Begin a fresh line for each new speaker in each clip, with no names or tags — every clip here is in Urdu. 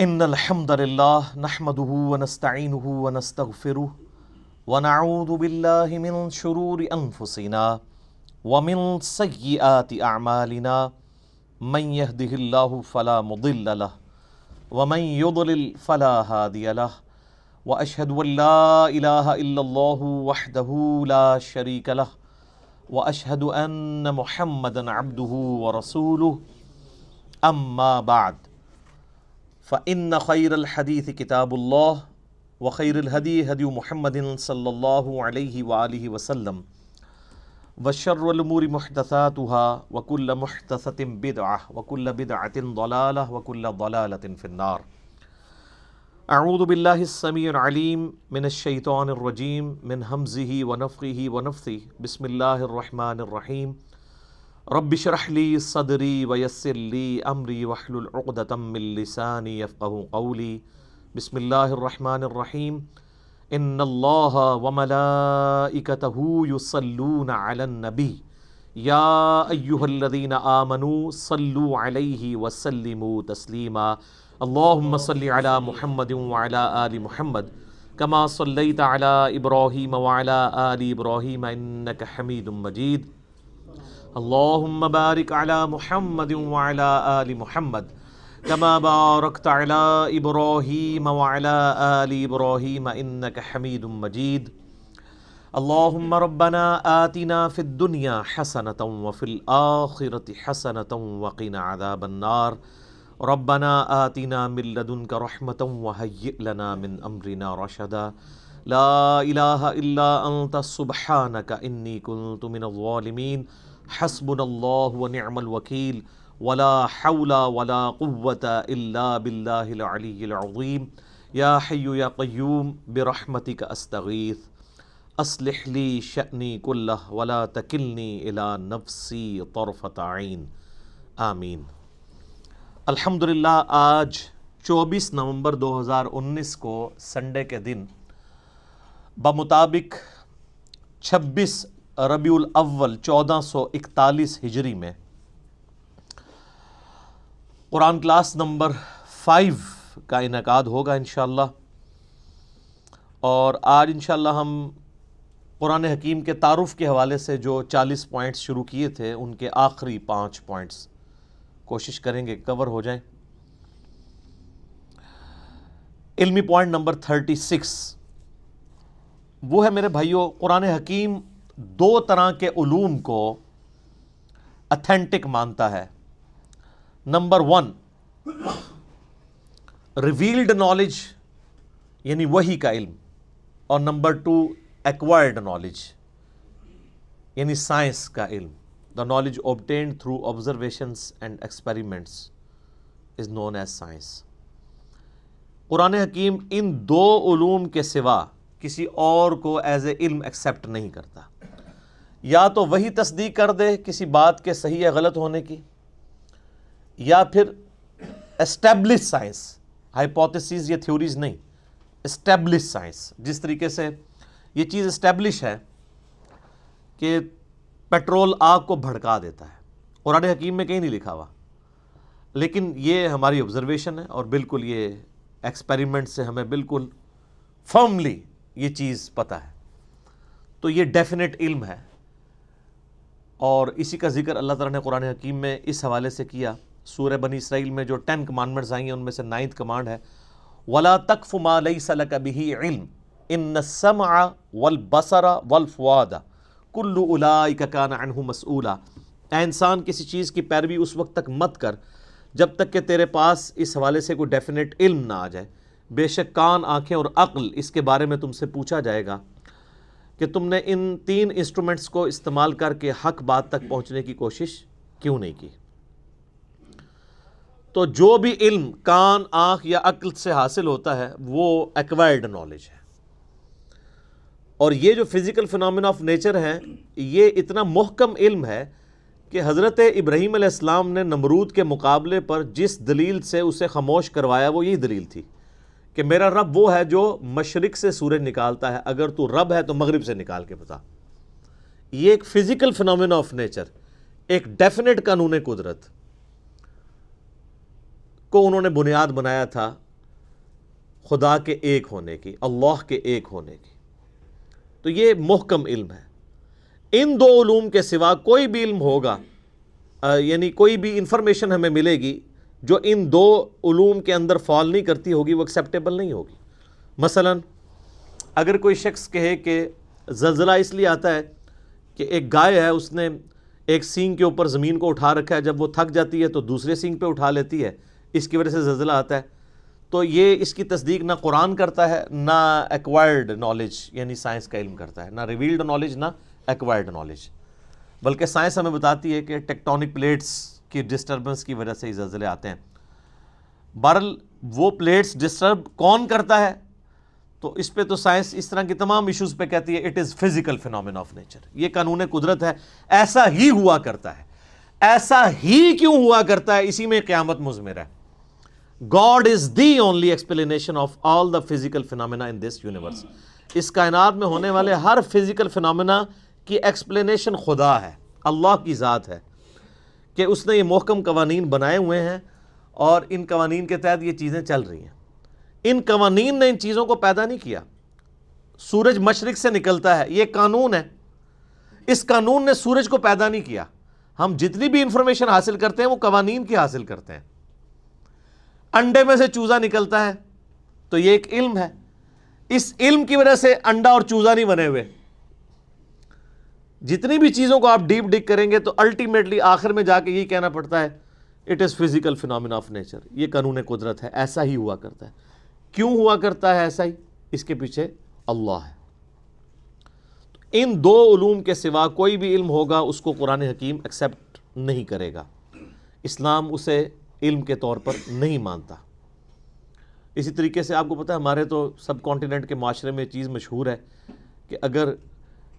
ان الحمد للہ نحمده ونستعینه ونستغفره ونعوذ باللہ من شرور انفسنا ومن سیئات اعمالنا من يهده اللہ فلا مضل له ومن يضلل فلا هادی له واشهد ان لا الہ الا اللہ وحدہ لا شریک له واشهد ان محمدا عبدہ ورسولہ اما بعد فإن خير الحديث كتاب الله وخير الهدي هدي محمد صلى الله عليه وآله وسلم وشر الأمور محدثاتها وكل محدثة بدعة وكل بدعة ضلالة وكل ضلالة في النار. أعوذ بالله السميع العليم من الشيطان الرجيم من همزه ونفخه ونفثه. بسم الله الرحمن الرحيم. رب اشرح لي صدري ويسر لي امري واحلل عقدة من لساني يفقهوا قولي. بسم الله الرحمن الرحيم. ان الله وملائكته يصلون على النبي يا ايها الذين آمنوا صلوا عليه وسلموا تسليما. اللهم صل على محمد وعلى آل محمد كما صليت على إبراهيم وعلى آل إبراهيم إنك حميد مجيد. اللهم بارك على محمد وعلى آل محمد كما باركت على إبراهيم وعلى آل إبراهيم إنك حميد مجيد. اللهم ربنا آتنا في الدنيا حسنة وفي الآخرة حسنة وقنا عذاب النار. ربنا آتنا من لدنك رحمة وهيئ لنا من أمرنا رشدا. لا إله إلا أنت سبحانك إني كنت من الظالمين. حسبنا اللہ ونعم الوکیل ولا حول ولا قوة الا باللہ العلی العظیم. یا حی یا قیوم برحمتک استغیث اصلح لی شأنی کلہ ولا تکلنی الی نفسی طرفۃ عین. آمین. الحمدللہ آج 24 نومبر 2019 کو سنڈے کے دن بمطابق 26 ربیع الاول 1441 ہجری میں قرآن کلاس نمبر 5 کا انعقاد ہوگا انشاءاللہ. اور آج انشاءاللہ ہم قرآن حکیم کے تعارف کے حوالے سے جو 40 پوائنٹس شروع کیے تھے ان کے آخری 5 پوائنٹس کوشش کریں گے کور ہو جائیں. علمی پوائنٹ نمبر 36 وہ ہے میرے بھائیوں، قرآن حکیم 2 طرح کے علوم کو اتھینٹک مانتا ہے. نمبر 1 ریویلڈ نالج یعنی وحی کا علم، اور نمبر 2 ایکوائرڈ نالج یعنی سائنس کا علم. The knowledge obtained through observations and experiments is known as science. قرآن حکیم ان 2 علوم کے سوا کسی اور کو ایز اے علم ایکسیپٹ نہیں کرتا. یا تو وہی تصدیق کر دے کسی بات کے صحیح یا غلط ہونے کی، یا پھر اسٹیبلش سائنس، ہائپوتھیسز یا تھیوریز نہیں، اسٹیبلش سائنس. جس طریقے سے یہ چیز اسٹیبلش ہے کہ پیٹرول آگ کو بھڑکا دیتا ہے، قرآن حکیم میں کہیں نہیں لکھا ہوا، لیکن یہ ہماری آبزرویشن ہے اور بالکل یہ ایکسپیریمنٹ سے ہمیں بالکل فرملی یہ چیز پتہ ہے. تو یہ ڈیفینٹ علم ہے، اور اسی کا ذکر اللہ تعالیٰ نے قرآن حکیم میں اس حوالے سے کیا. سورہ بنی اسرائیل میں جو 10 کمانڈمنٹس آئی ہیں ان میں سے 9th کمانڈ ہے وَلَا تَقْفُ مَا لَيْسَ لَكَ بِهِ عِلْمٍ إِنَّ السَّمْعَ وَالْبَصَرَ وَالْفُؤَادَ كُلُّ أُولَٰئِكَ كَانَ عَنْهُ مَسْئُولًا. اے انسان کسی چیز کی پیروی اس وقت تک مت کر جب تک کہ تیرے پاس اس حوالے سے کوئی ڈیفینٹ علم نہ آ جائے. بے شک کان، آنکھیں اور عقل اس کے بارے میں تم سے پوچھا جائے گا کہ تم نے ان 3 انسٹرومنٹس کو استعمال کر کے حق بات تک پہنچنے کی کوشش کیوں نہیں کی. تو جو بھی علم کان، آنکھ یا عقل سے حاصل ہوتا ہے وہ ایکوائرڈ نالج ہے. اور یہ جو فزیکل فینومینا آف نیچر ہیں یہ اتنا محکم علم ہے کہ حضرت ابراہیم علیہ السلام نے نمرود کے مقابلے پر جس دلیل سے اسے خاموش کروایا وہ یہی دلیل تھی کہ میرا رب وہ ہے جو مشرق سے سورج نکالتا ہے، اگر تو رب ہے تو مغرب سے نکال کے بتا. یہ ایک فزیکل فینومینا آف نیچر، ایک ڈیفینٹ قانون قدرت کو انہوں نے بنیاد بنایا تھا خدا کے ایک ہونے کی، اللہ کے ایک ہونے کی۔ تو یہ محکم علم ہے۔ ان دو علوم کے سوا کوئی بھی علم ہوگا، یعنی کوئی بھی انفارمیشن ہمیں ملے گی جو ان دو علوم کے اندر فال نہیں کرتی ہوگی، وہ ایکسیپٹیبل نہیں ہوگی۔ مثلا اگر کوئی شخص کہے کہ زلزلہ اس لیے آتا ہے کہ ایک گائے ہے، اس نے ایک سینگ کے اوپر زمین کو اٹھا رکھا ہے، جب وہ تھک جاتی ہے تو دوسرے سینگ پہ اٹھا لیتی ہے، اس کی وجہ سے زلزلہ آتا ہے، تو یہ اس کی تصدیق نہ قرآن کرتا ہے، نہ ایکوائرڈ نالج یعنی سائنس کا علم کرتا ہے، نہ ریویلڈ نالج نہ ایکوائرڈ نالج، بلکہ سائنس ہمیں بتاتی ہے کہ ٹیکٹونک پلیٹس کی ڈسٹربنس کی وجہ سے ہی زلزلے آتے ہیں۔ بہرحال وہ پلیٹس ڈسٹرب کون کرتا ہے، تو اس پہ تو سائنس اس طرح کی تمام ایشوز پہ کہتی ہے it is physical phenomena of nature, یہ قانون قدرت ہے، ایسا ہی ہوا کرتا ہے۔ ایسا ہی کیوں ہوا کرتا ہے، اسی میں قیامت مضمر ہے۔ God is the only explanation of all the physical phenomena in this universe۔ اس کائنات میں ہونے والے ہر فزیکل فینومینا کی ایکسپلینیشن خدا ہے، اللہ کی ذات ہے، کہ اس نے یہ محکم قوانین بنائے ہوئے ہیں اور ان قوانین کے تحت یہ چیزیں چل رہی ہیں۔ ان قوانین نے ان چیزوں کو پیدا نہیں کیا۔ سورج مشرق سے نکلتا ہے، یہ قانون ہے، اس قانون نے سورج کو پیدا نہیں کیا۔ ہم جتنی بھی انفارمیشن حاصل کرتے ہیں وہ قوانین کی حاصل کرتے ہیں۔ انڈے میں سے چوزا نکلتا ہے تو یہ ایک علم ہے، اس علم کی وجہ سے انڈا اور چوزا نہیں بنے ہوئے۔ جتنی بھی چیزوں کو آپ ڈیپ ڈگ کریں گے تو الٹیمیٹلی آخر میں جا کے یہی کہنا پڑتا ہے it is physical phenomena of nature, یہ قانون قدرت ہے، ایسا ہی ہوا کرتا ہے۔ کیوں ہوا کرتا ہے ایسا ہی، اس کے پیچھے اللہ ہے۔ ان دو علوم کے سوا کوئی بھی علم ہوگا اس کو قرآن حکیم ایکسیپٹ نہیں کرے گا، اسلام اسے علم کے طور پر نہیں مانتا۔ اسی طریقے سے آپ کو پتہ ہے ہمارے تو سب کانٹیننٹ کے معاشرے میں چیز مشہور ہے کہ اگر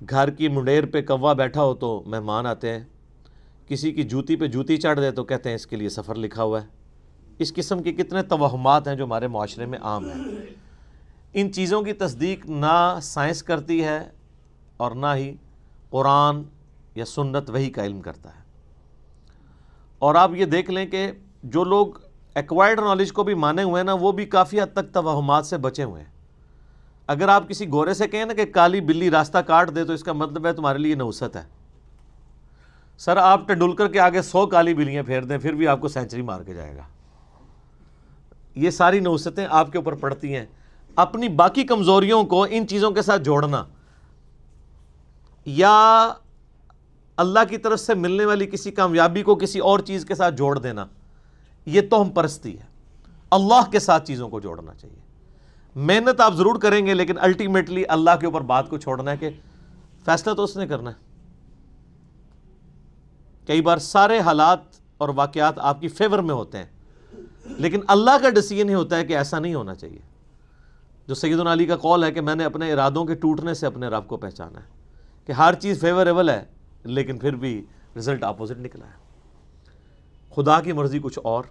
گھر کی منڈیر پہ کوا بیٹھا ہو تو مہمان آتے ہیں، کسی کی جوتی پہ جوتی چڑھ دے تو کہتے ہیں اس کے لیے سفر لکھا ہوا ہے۔ اس قسم کے کتنے توہمات ہیں جو ہمارے معاشرے میں عام ہیں۔ ان چیزوں کی تصدیق نہ سائنس کرتی ہے اور نہ ہی قرآن یا سنت وحی کا علم کرتا ہے۔ اور آپ یہ دیکھ لیں کہ جو لوگ ایکوائرڈ نالج کو بھی مانے ہوئے ہیں نا، وہ بھی کافی حد تک توہمات سے بچے ہوئے ہیں۔ اگر آپ کسی گورے سے کہیں نا کہ کالی بلی راستہ کاٹ دے تو اس کا مطلب ہے تمہارے لیے نحوست ہے۔ سر آپ ٹنڈولکر کے آگے 100 کالی بلیاں پھیر دیں پھر بھی آپ کو سینچری مار کے جائے گا۔ یہ ساری نحوستیں آپ کے اوپر پڑتی ہیں۔ اپنی باقی کمزوریوں کو ان چیزوں کے ساتھ جوڑنا یا اللہ کی طرف سے ملنے والی کسی کامیابی کو کسی اور چیز کے ساتھ جوڑ دینا، یہ توہم پرستی ہے۔ اللہ کے ساتھ چیزوں کو جوڑنا چاہیے۔ محنت آپ ضرور کریں گے لیکن الٹیمیٹلی اللہ کے اوپر بات کو چھوڑنا ہے کہ فیصلہ تو اس نے کرنا ہے۔ کئی بار سارے حالات اور واقعات آپ کی فیور میں ہوتے ہیں لیکن اللہ کا ڈیسیژن ہی ہوتا ہے کہ ایسا نہیں ہونا چاہیے۔ جو سیدنا علی کا قول ہے کہ میں نے اپنے ارادوں کے ٹوٹنے سے اپنے رب کو پہچانا ہے، کہ ہر چیز فیوریبل ہے لیکن پھر بھی رزلٹ اپوزٹ نکلا ہے، خدا کی مرضی کچھ اور۔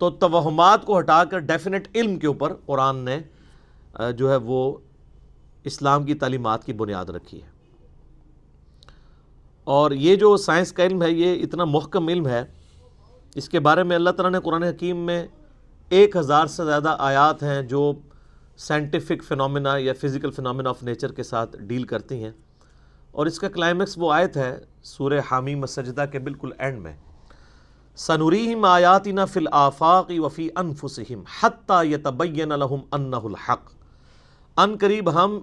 تو توہمات کو ہٹا کر ڈیفینٹ علم کے اوپر قرآن نے جو ہے وہ اسلام کی تعلیمات کی بنیاد رکھی ہے۔ اور یہ جو سائنس کا علم ہے یہ اتنا محکم علم ہے، اس کے بارے میں اللہ تعالیٰ نے قرآن حکیم میں 1000 سے زیادہ آیات ہیں جو سائنٹیفک فینومینا یا فزیکل فینومینا آف نیچر کے ساتھ ڈیل کرتی ہیں۔ اور اس کا کلائمیکس وہ آیت ہے سورہ حامیم السجدہ کے بالکل اینڈ میں، سَنُرِيهِمْ آيَاتِنَا فِي الْآفَاقِ وَفِي أَنفُسِهِمْ حَتَّى يَتَبَيَّنَ لَهُمْ أَنَّهُ الْحَقُّ۔ ان قریب ہم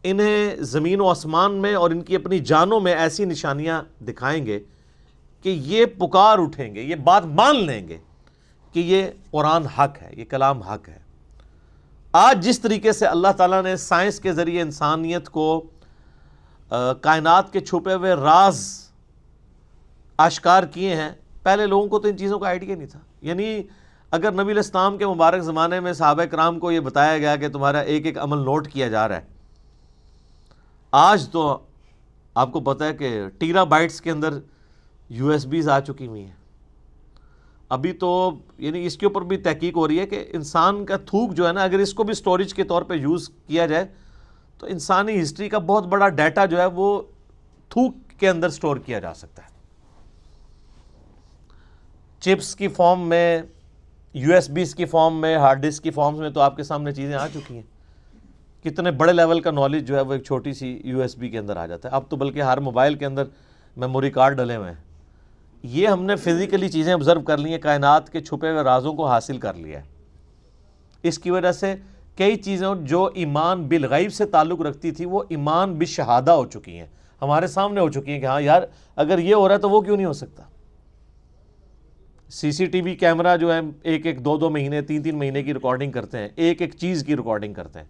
انہیں زمین و آسمان میں اور ان کی اپنی جانوں میں ایسی نشانیاں دکھائیں گے کہ یہ پکار اٹھیں گے، یہ بات مان لیں گے کہ یہ قرآن حق ہے، یہ کلام حق ہے۔ آج جس طریقے سے اللہ تعالیٰ نے سائنس کے ذریعے انسانیت کو کائنات کے چھپے ہوئے راز آشکار کیے ہیں، پہلے لوگوں کو تو ان چیزوں کا آئیڈیا نہیں تھا۔ یعنی اگر نبی علیہ السلام کے مبارک زمانے میں صحابہ کرام کو یہ بتایا گیا کہ تمہارا ایک ایک عمل نوٹ کیا جا رہا ہے، آج تو آپ کو پتہ ہے کہ ٹیرا بائٹس کے اندر USB آ چکی ہوئی ہیں۔ ابھی تو یعنی اس کے اوپر بھی تحقیق ہو رہی ہے کہ انسان کا تھوک جو ہے نا، اگر اس کو بھی سٹوریج کے طور پہ یوز کیا جائے تو انسانی ہسٹری کا بہت بڑا ڈیٹا جو ہے وہ تھوک کے اندر سٹور کیا جا سکتا ہے۔ چپس کی فارم میں یو ایس بیز کی فارم میں، ہارڈ ڈسک کی فارمز میں تو آپ کے سامنے چیزیں آ چکی ہیں. کتنے بڑے لیول کا نالج جو ہے وہ ایک چھوٹی سی یو ایس بی کے اندر آ جاتا ہے. اب تو بلکہ ہر موبائل کے اندر میموری کارڈ ڈلے ہوئے ہیں. یہ ہم نے فزیکلی چیزیں آبزرو کر لی ہیں، کائنات کے چھپے ہوئے رازوں کو حاصل کر لیا ہے. اس کی وجہ سے کئی چیزیں جو ایمان بالغیب سے تعلق رکھتی تھی وہ ایمان بالشہادہ ہو چکی ہیں، ہمارے سامنے ہو چکی ہیں کہ ہاں یار اگر یہ ہو رہا ہے تو وہ کیوں نہیں ہو سکتا. سی سی ٹی وی کیمرہ جو ہے ایک دو مہینے 3 مہینے کی ریکارڈنگ کرتے ہیں، ایک چیز کی ریکارڈنگ کرتے ہیں.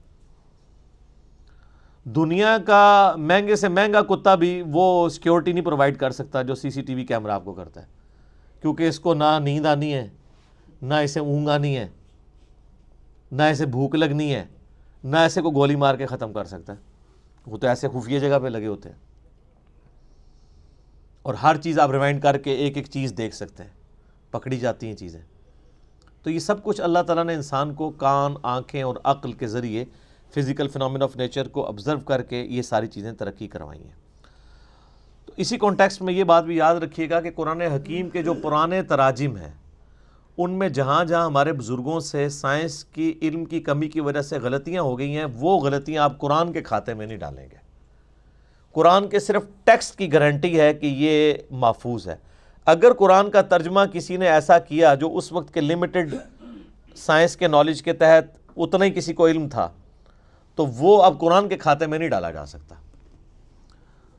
دنیا کا مہنگے سے مہنگا کتا بھی وہ سیکیورٹی نہیں پرووائڈ کر سکتا جو سی سی ٹی وی کیمرہ آپ کو کرتا ہے، کیونکہ اس کو نہ نیند آنی ہے، نہ اسے اونگ آنی ہے، نہ اسے بھوک لگنی ہے، نہ ایسے کو گولی مار کے ختم کر سکتا ہے. وہ تو ایسے خفیہ جگہ پہ لگے ہوتے ہیں اور ہر چیز آپ ریوائنڈ کر کے ایک چیز دیکھ سکتے ہیں، پکڑی جاتی ہیں چیزیں. تو یہ سب کچھ اللہ تعالیٰ نے انسان کو کان، آنکھیں اور عقل کے ذریعے فزیکل فنومنا آف نیچر کو آبزرو کر کے یہ ساری چیزیں ترقی کروائی ہیں. تو اسی کانٹیکسٹ میں یہ بات بھی یاد رکھیے گا کہ قرآن حکیم کے جو پرانے تراجم ہیں ان میں جہاں جہاں ہمارے بزرگوں سے سائنس کی علم کی کمی کی وجہ سے غلطیاں ہو گئی ہیں، وہ غلطیاں آپ قرآن کے کھاتے میں نہیں ڈالیں گے. قرآن کے صرف ٹیکسٹ کی گارنٹی ہے کہ یہ محفوظ ہے. اگر قرآن کا ترجمہ کسی نے ایسا کیا جو اس وقت کے لمیٹڈ سائنس کے نالج کے تحت اتنا ہی کسی کو علم تھا تو وہ اب قرآن کے کھاتے میں نہیں ڈالا جا سکتا.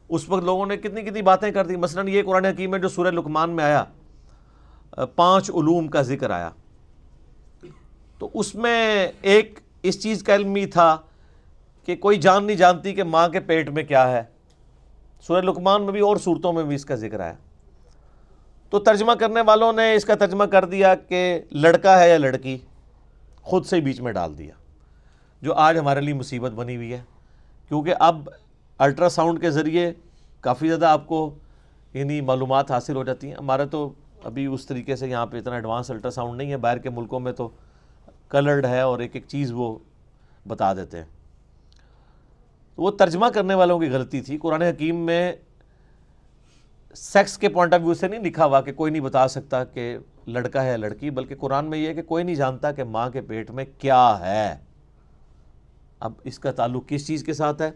اس وقت لوگوں نے کتنی باتیں کر دی. مثلا یہ قرآن حکیم میں جو سورہ لقمان میں آیا 5 علوم کا ذکر آیا، تو اس میں ایک اس چیز کا علم ہی تھا کہ کوئی جان نہیں جانتی کہ ماں کے پیٹ میں کیا ہے. سورہ لقمان میں بھی اور صورتوں میں بھی اس کا ذکر آیا. تو ترجمہ کرنے والوں نے اس کا ترجمہ کر دیا کہ لڑکا ہے یا لڑکی، خود سے ہی بیچ میں ڈال دیا، جو آج ہمارے لیے مصیبت بنی ہوئی ہے. کیونکہ اب الٹرا ساؤنڈ کے ذریعے کافی زیادہ آپ کو یعنی معلومات حاصل ہو جاتی ہیں. ہمارا تو ابھی اس طریقے سے یہاں پہ اتنا ایڈوانس الٹرا ساؤنڈ نہیں ہے، باہر کے ملکوں میں تو کلرڈ ہے اور ایک چیز وہ بتا دیتے ہیں. وہ ترجمہ کرنے والوں کی غلطی تھی. قرآن حکیم میں سیکس کے پوائنٹ آف ویو سے نہیں لکھا ہوا کہ کوئی نہیں بتا سکتا کہ لڑکا ہے یا لڑکی، بلکہ قرآن میں یہ ہے کہ کوئی نہیں جانتا کہ ماں کے پیٹ میں کیا ہے. اب اس کا تعلق کس چیز کے ساتھ ہے؟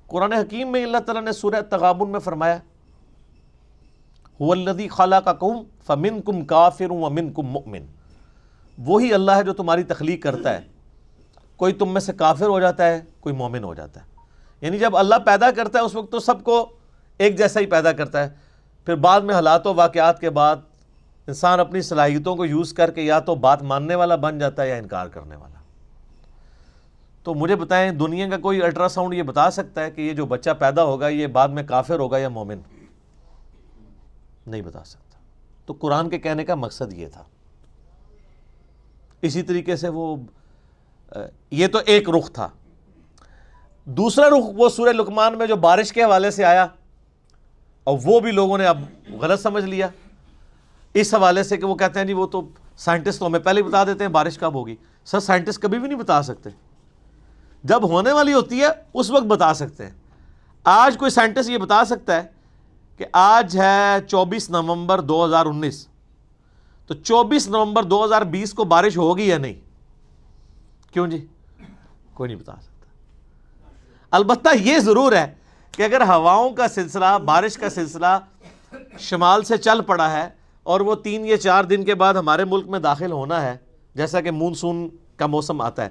قرآن حکیم میں اللہ تعالیٰ نے سورہ تغابن میں فرمایا هو الذی خلقکم فمنکم کافر ومنکم مؤمن. وہی اللہ ہے جو تمہاری تخلیق کرتا ہے، کوئی تم میں سے کافر ہو جاتا ہے، کوئی مومن ہو جاتا ہے. یعنی جب اللہ پیدا کرتا ہے اس وقت تو سب کو ایک جیسا ہی پیدا کرتا ہے. پھر بعد میں حالات و واقعات کے بعد انسان اپنی صلاحیتوں کو یوز کر کے یا تو بات ماننے والا بن جاتا ہے یا انکار کرنے والا. تو مجھے بتائیں دنیا کا کوئی الٹرا ساؤنڈ یہ بتا سکتا ہے کہ یہ جو بچہ پیدا ہوگا یہ بعد میں کافر ہوگا یا مومن؟ نہیں بتا سکتا. تو قرآن کے کہنے کا مقصد یہ تھا. اسی طریقے سے وہ یہ تو ایک رخ تھا. دوسرا رخ وہ سورہ لقمان میں جو بارش کے حوالے سے آیا، اور وہ بھی لوگوں نے اب غلط سمجھ لیا اس حوالے سے کہ وہ کہتے ہیں جی وہ تو سائنٹسٹ تو ہمیں پہلے ہی بتا دیتے ہیں بارش کب ہوگی. سر سائنٹسٹ کبھی بھی نہیں بتا سکتے، جب ہونے والی ہوتی ہے اس وقت بتا سکتے ہیں. آج کوئی سائنٹسٹ یہ بتا سکتا ہے کہ آج ہے 24 نومبر 2019، تو 24 نومبر 2020 کو بارش ہوگی یا نہیں؟ کیوں جی؟ کوئی نہیں بتا سکتا. البتہ یہ ضرور ہے کہ اگر ہواؤں کا سلسلہ، بارش کا سلسلہ شمال سے چل پڑا ہے اور وہ 3 یا 4 دن کے بعد ہمارے ملک میں داخل ہونا ہے، جیسا کہ مونسون کا موسم آتا ہے،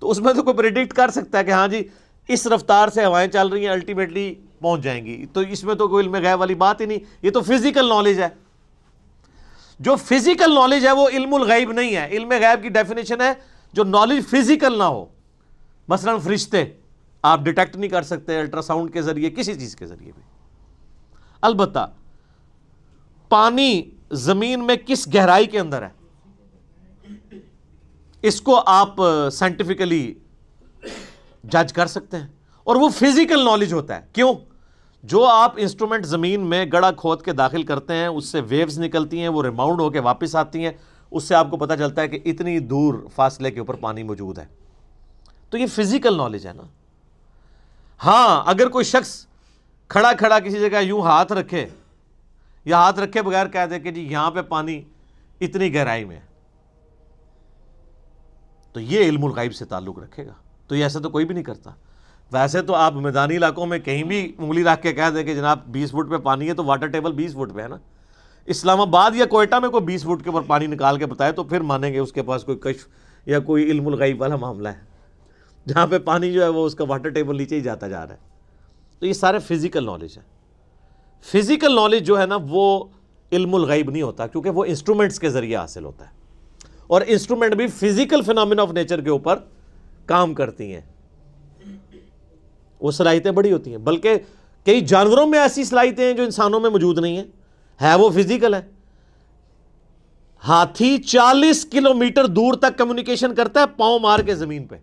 تو اس میں تو کوئی پریڈکٹ کر سکتا ہے کہ ہاں جی اس رفتار سے ہوائیں چل رہی ہیں، الٹیمیٹلی پہنچ جائیں گی. تو اس میں تو کوئی علم غیب والی بات ہی نہیں. یہ تو فزیکل نالج ہے. جو فزیکل نالج ہے وہ علم الغیب نہیں ہے. علم غیب کی ڈیفینیشن ہے جو نالج فزیکل نہ ہو. مثلا فرشتے آپ ڈیٹیکٹ نہیں کر سکتے الٹرا ساؤنڈ کے ذریعے، کسی چیز کے ذریعے بھی. البتہ پانی زمین میں کس گہرائی کے اندر ہے اس کو آپ سائنٹیفکلی جج کر سکتے ہیں، اور وہ فزیکل نالج ہوتا ہے. کیوں؟ جو آپ انسٹرومنٹ زمین میں گڑھا کھود کے داخل کرتے ہیں اس سے ویوز نکلتی ہیں، وہ ریباؤنڈ ہو کے واپس آتی ہیں، اس سے آپ کو پتہ چلتا ہے کہ اتنی دور فاصلے کے اوپر پانی موجود ہے. تو یہ فزیکل نالج ہے نا. ہاں اگر کوئی شخص کھڑا کھڑا کسی جگہ یوں ہاتھ رکھے یا ہاتھ رکھے بغیر کہہ دے کہ جی یہاں پہ پانی اتنی گہرائی میں ہے، تو یہ علم الغیب سے تعلق رکھے گا. تو یہ ایسا تو کوئی بھی نہیں کرتا. ویسے تو آپ میدانی علاقوں میں کہیں بھی انگلی رکھ کے کہہ دیں کہ جناب 20 فٹ پہ پانی ہے تو واٹر ٹیبل 20 فٹ پہ ہے نا. اسلام آباد یا کوئٹہ میں کوئی 20 فٹ کے اوپر پانی نکال کے بتائے تو پھر مانیں گے اس کے پاس کوئی کشف یا کوئی علم الغیب والا معاملہ ہے. جہاں پہ پانی جو ہے وہ اس کا واٹر ٹیبل نیچے ہی جاتا جا رہا ہے. تو یہ سارے فزیکل نالج ہے. فزیکل نالج جو ہے نا وہ علم الغیب نہیں ہوتا, کیونکہ وہ انسٹرومنٹس کے ذریعے حاصل ہوتا ہے, اور انسٹرومنٹ بھی فزیکل فینومینا آف نیچر کے اوپر کام کرتی ہیں. وہ صلاحیتیں بڑی ہوتی ہیں, بلکہ کئی جانوروں میں ایسی صلاحیتیں ہیں جو انسانوں میں موجود نہیں ہیں, ہے وہ فزیکل ہے. ہاتھی 40 کلومیٹر دور تک کمیونیکیشن کرتا ہے پاؤں مار کے زمین پہ,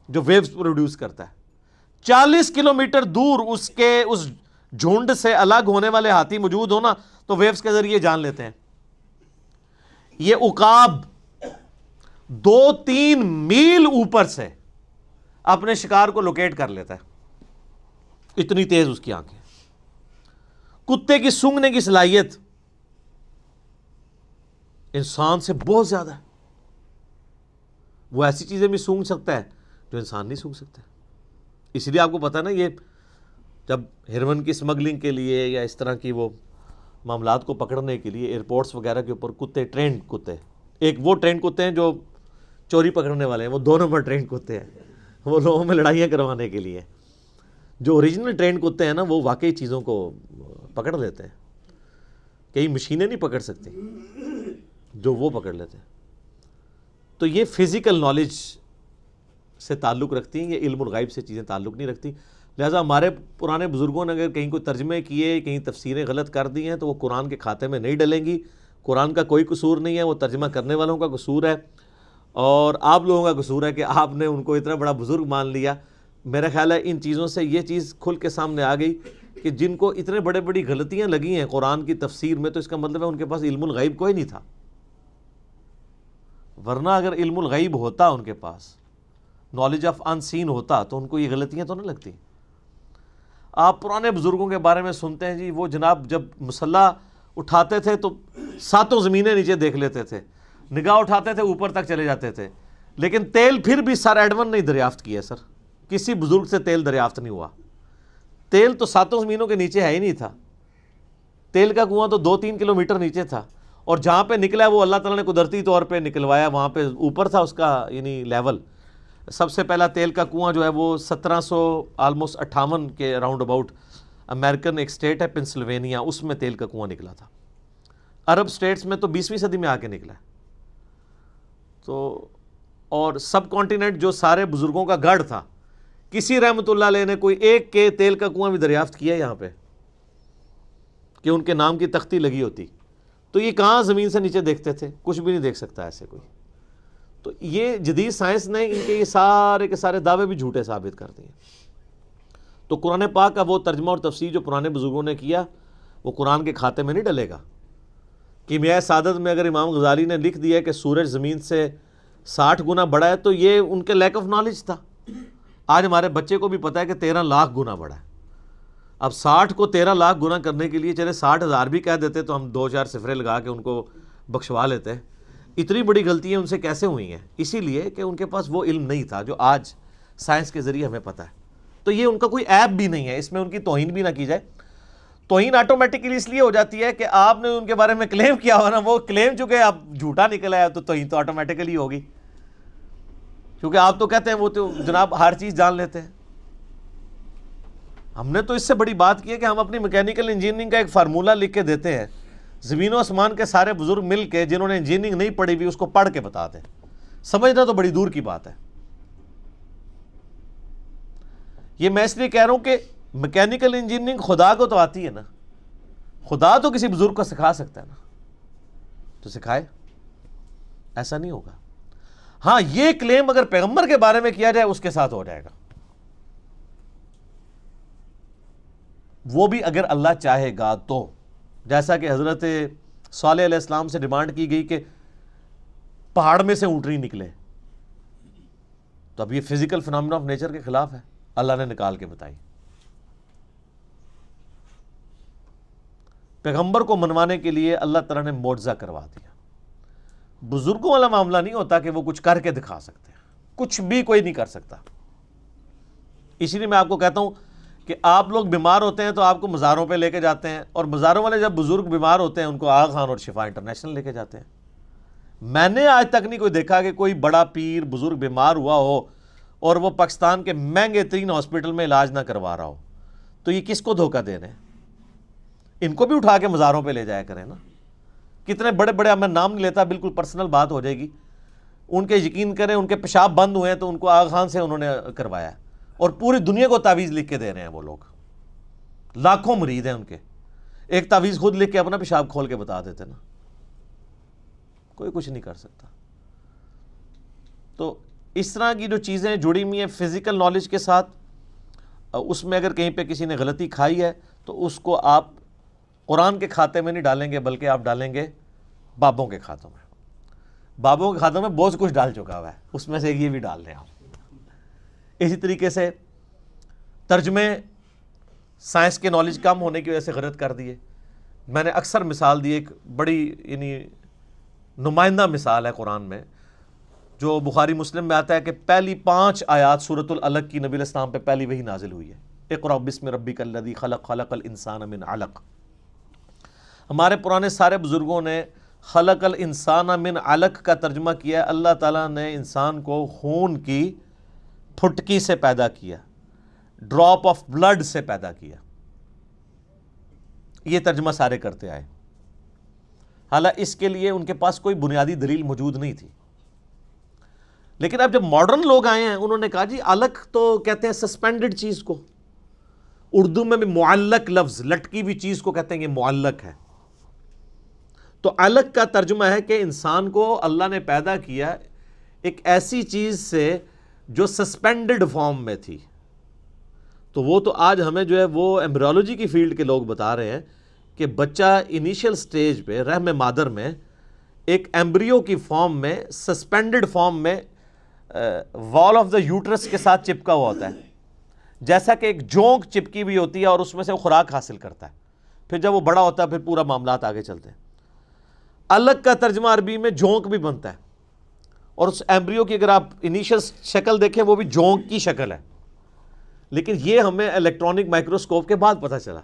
جو ویوز پروڈیوس کرتا ہے. 40 کلومیٹر دور اس جھنڈ سے الگ ہونے والے ہاتھی موجود ہونا تو ویوز کے ذریعے جان لیتے ہیں. یہ عقاب 2-3 میل اوپر سے اپنے شکار کو لوکیٹ کر لیتا ہے, اتنی تیز اس کی آنکھیں. کتے کی سونگنے کی صلاحیت انسان سے بہت زیادہ ہے. وہ ایسی چیزیں بھی سونگ سکتا ہے جو انسان نہیں سونگ سکتا. اس لیے آپ کو پتا نا, یہ جب ہیروئن کی اسمگلنگ کے لیے یا اس طرح کی وہ معاملات کو پکڑنے کے لیے ایئرپورٹس وغیرہ کے اوپر کتے, ٹرینڈ کتے, ایک وہ ٹرینڈ کتے ہیں جو چوری پکڑنے والے ہیں, وہ 2 نمبر ٹرینڈ کتے ہیں, وہ لوگوں میں لڑائیاں کروانے کے لیے. جو اوریجنل ٹرینڈ کتے ہیں نا وہ واقعی چیزوں کو پکڑ لیتے ہیں, کئی مشینیں نہیں پکڑ سکتی جو وہ پکڑ لیتے ہیں. تو یہ فزیکل نالج سے تعلق رکھتی ہیں, یہ علم الغیب سے چیزیں تعلق نہیں رکھتی. لہٰذا ہمارے پرانے بزرگوں نے اگر کہیں کوئی ترجمے کیے, کہیں تفسیریں غلط کر دی ہیں تو وہ قرآن کے کھاتے میں نہیں ڈلیں گی. قرآن کا کوئی قصور نہیں ہے, وہ ترجمہ کرنے والوں کا قصور ہے, اور آپ لوگوں کا قصور ہے کہ آپ نے ان کو اتنا بڑا بزرگ مان لیا. میرا خیال ہے ان چیزوں سے یہ چیز کھل کے سامنے آ گئی کہ جن کو اتنے بڑی غلطیاں لگی ہیں قرآن کی تفسیر میں, تو اس کا مطلب ہے ان کے پاس علم الغیب کوئی نہیں تھا. ورنہ اگر علم الغیب ہوتا, ان کے پاس نالج آف ان سین ہوتا, تو ان کو یہ غلطیاں تو نہ لگتی. آپ پرانے بزرگوں کے بارے میں سنتے ہیں جی, وہ جناب جب مسلح اٹھاتے تھے تو 7 زمینیں نیچے دیکھ لیتے تھے, نگاہ اٹھاتے تھے اوپر تک چلے جاتے تھے, لیکن تیل پھر بھی سر ایڈون نہیں دریافت کیا. سر کسی بزرگ سے تیل دریافت نہیں ہوا. تیل تو 7 زمینوں کے نیچے ہے ہی نہیں تھا. تیل کا کنواں تو 2-3 کلومیٹر نیچے تھا, اور جہاں پہ نکلا وہ اللہ تعالیٰ نے قدرتی طور پہ نکلوایا, وہاں پہ اوپر تھا اس کا یعنی لیول. سب سے پہلا تیل کا کنواں جو ہے وہ 1758 کے راؤنڈ اباؤٹ امریکن ایک اسٹیٹ ہے پنسلوینیا, اس میں تیل کا کنواں نکلا تھا. عرب اسٹیٹس میں تو 20ویں صدی میں آ کے نکلا ہے. تو اور سب کانٹیننٹ جو سارے بزرگوں کا گڑھ تھا, کسی رحمت اللہ علیہ نے کوئی ایک کے تیل کا کنواں بھی دریافت کیا یہاں پہ کہ ان کے نام کی تختی لگی ہوتی. تو یہ کہاں زمین سے نیچے دیکھتے تھے, کچھ بھی نہیں دیکھ سکتا ایسے کوئی. تو یہ جدید سائنس نے ان کے یہ سارے کے سارے دعوے بھی جھوٹے ثابت کر دیے. تو قرآن پاک کا وہ ترجمہ اور تفسیر جو پرانے بزرگوں نے کیا وہ قرآن کے کھاتے میں نہیں ڈلے گا. کیمیائے سعادت میں اگر امام غزالی نے لکھ دیا کہ سورج زمین سے 60 گنا بڑا ہے, تو یہ ان کے لیک آف نالج تھا. آج ہمارے بچے کو بھی پتا ہے کہ 13 لاکھ گنا بڑا ہے. اب 60 کو 13 لاکھ گنا کرنے کے لیے چلے 60,000 بھی کہہ دیتے تو ہم 2-4 صفرے لگا کے ان کو بخشوا لیتے. اتنی بڑی غلطیاں ان سے کیسے ہوئی ہیں؟ اسی لیے کہ ان کے پاس وہ علم نہیں تھا جو آج سائنس کے ذریعے ہمیں پتہ ہے. تو یہ ان کا کوئی عیب بھی نہیں ہے, اس میں ان کی توہین بھی نہ کی جائے. توہین آٹومیٹکلی اس لیے ہو جاتی ہے کہ آپ نے ان کے بارے میں کلیم کیا ہوا نا, وہ کلیم چونکہ اب جھوٹا نکلا ہے تو توہین تو آٹومیٹکلی ہوگی, کیونکہ آپ تو کہتے ہیں وہ تو جناب ہر چیز جان لیتے ہیں. ہم نے تو اس سے بڑی بات کی ہے کہ ہم اپنی میکینیکل انجینئرنگ کا ایک فارمولہ لکھ کے دیتے ہیں, زمین و آسمان کے سارے بزرگ مل کے جنہوں نے انجینئرنگ نہیں پڑھی ہوئی اس کو پڑھ کے بتاتے ہیں. سمجھنا تو بڑی دور کی بات ہے. یہ میں اس لیے کہہ رہا ہوں کہ میکینیکل انجینئرنگ خدا کو تو آتی ہے نا, خدا تو کسی بزرگ کو سکھا سکتا ہے نا, تو سکھائے, ایسا نہیں ہوگا. ہاں یہ کلیم اگر پیغمبر کے بارے میں کیا جائے اس کے ساتھ ہو جائے گا, وہ بھی اگر اللہ چاہے گا تو. جیسا کہ حضرت صالح علیہ السلام سے ڈیمانڈ کی گئی کہ پہاڑ میں سے اونٹنی نکلے, تو اب یہ فزیکل فینومینا آف نیچر کے خلاف ہے, اللہ نے نکال کے بتائی. پیغمبر کو منوانے کے لیے اللہ تعالیٰ نے معجزہ کروا دیا. بزرگوں والا معاملہ نہیں ہوتا کہ وہ کچھ کر کے دکھا سکتے ہیں، کچھ بھی کوئی نہیں کر سکتا۔ اسی لیے میں آپ کو کہتا ہوں کہ آپ لوگ بیمار ہوتے ہیں تو آپ کو مزاروں پہ لے کے جاتے ہیں، اور مزاروں والے جب بزرگ بیمار ہوتے ہیں ان کو آغا خان اور شفا انٹرنیشنل لے کے جاتے ہیں۔ میں نے آج تک نہیں کوئی دیکھا کہ کوئی بڑا پیر بزرگ بیمار ہوا ہو اور وہ پاکستان کے مہنگے ترین ہاسپٹل میں علاج نہ کروا رہا ہو، تو یہ کس کو دھوکہ دے رہے ہیں؟ ان کو بھی اٹھا کے مزاروں پہ لے جایا کریں نا۔ کتنے بڑے بڑے، میں نام نہیں لیتا، بالکل پرسنل بات ہو جائے گی، ان کے یقین کریں ان کے پیشاب بند ہوئے ہیں تو ان کو آغا خان سے انہوں نے کروایا ہے، اور پوری دنیا کو تعویذ لکھ کے دے رہے ہیں وہ لوگ، لاکھوں مرید ہیں ان کے، ایک تعویذ خود لکھ کے اپنا پیشاب کھول کے بتا دیتے نا، کوئی کچھ نہیں کر سکتا۔ تو اس طرح کی جو چیزیں جڑی ہوئی ہیں فزیکل نالج کے ساتھ، اس میں اگر کہیں پہ کسی نے غلطی کھائی ہے تو اس کو آپ قرآن کے کھاتے میں نہیں ڈالیں گے، بلکہ آپ ڈالیں گے بابوں کے کھاتوں میں۔ بابوں کے کھاتوں میں بہت کچھ ڈال چکا ہوا ہے، اس میں سے یہ بھی ڈال لیں آپ۔ اسی طریقے سے ترجمے سائنس کے نالج کم ہونے کی وجہ سے غلط کر دیے۔ میں نے اکثر مثال دی، ایک بڑی یعنی نمائندہ مثال ہے قرآن میں، جو بخاری مسلم میں آتا ہے کہ پہلی 5 آیات سورۃ العلق کی نبی علیہ السلام پہ پہلی وحی نازل ہوئی ہے، اقرأ بسم ربک الذی خلق، خلق الانسان من علق۔ ہمارے پرانے سارے بزرگوں نے خلق الانسان من علق کا ترجمہ کیا ہے، اللہ تعالیٰ نے انسان کو خون کی پھٹکی سے پیدا کیا، ڈراپ آف بلڈ سے پیدا کیا۔ یہ ترجمہ سارے کرتے آئے، حالانکہ اس کے لیے ان کے پاس کوئی بنیادی دلیل موجود نہیں تھی۔ لیکن اب جب ماڈرن لوگ آئے ہیں انہوں نے کہا جی علق تو کہتے ہیں سسپینڈڈ چیز کو، اردو میں بھی معلق لفظ، لٹکی ہوئی چیز کو کہتے ہیں یہ معلق ہے۔ تو علق کا ترجمہ ہے کہ انسان کو اللہ نے پیدا کیا ایک ایسی چیز سے جو سسپینڈڈ فارم میں تھی۔ تو وہ تو آج ہمیں جو ہے وہ ایمبریولوجی کی فیلڈ کے لوگ بتا رہے ہیں کہ بچہ انیشیل سٹیج پہ رحم مادر میں ایک ایمبریو کی فارم میں، سسپینڈڈ فارم میں، وال آف دا یوٹرس کے ساتھ چپکا ہوا ہوتا ہے، جیسا کہ ایک جونک چپکی بھی ہوتی ہے اور اس میں سے وہ خوراک حاصل کرتا ہے، پھر جب وہ بڑا ہوتا ہے پھر پورا معاملات آگے چلتے ہیں۔ الگ کا ترجمہ عربی میں جونک بھی بنتا ہے، اور اس ایمبریو کی اگر آپ انیشل شکل دیکھیں وہ بھی جونک کی شکل ہے، لیکن یہ ہمیں الیکٹرانک مائکروسکوپ کے بعد پتہ چلا۔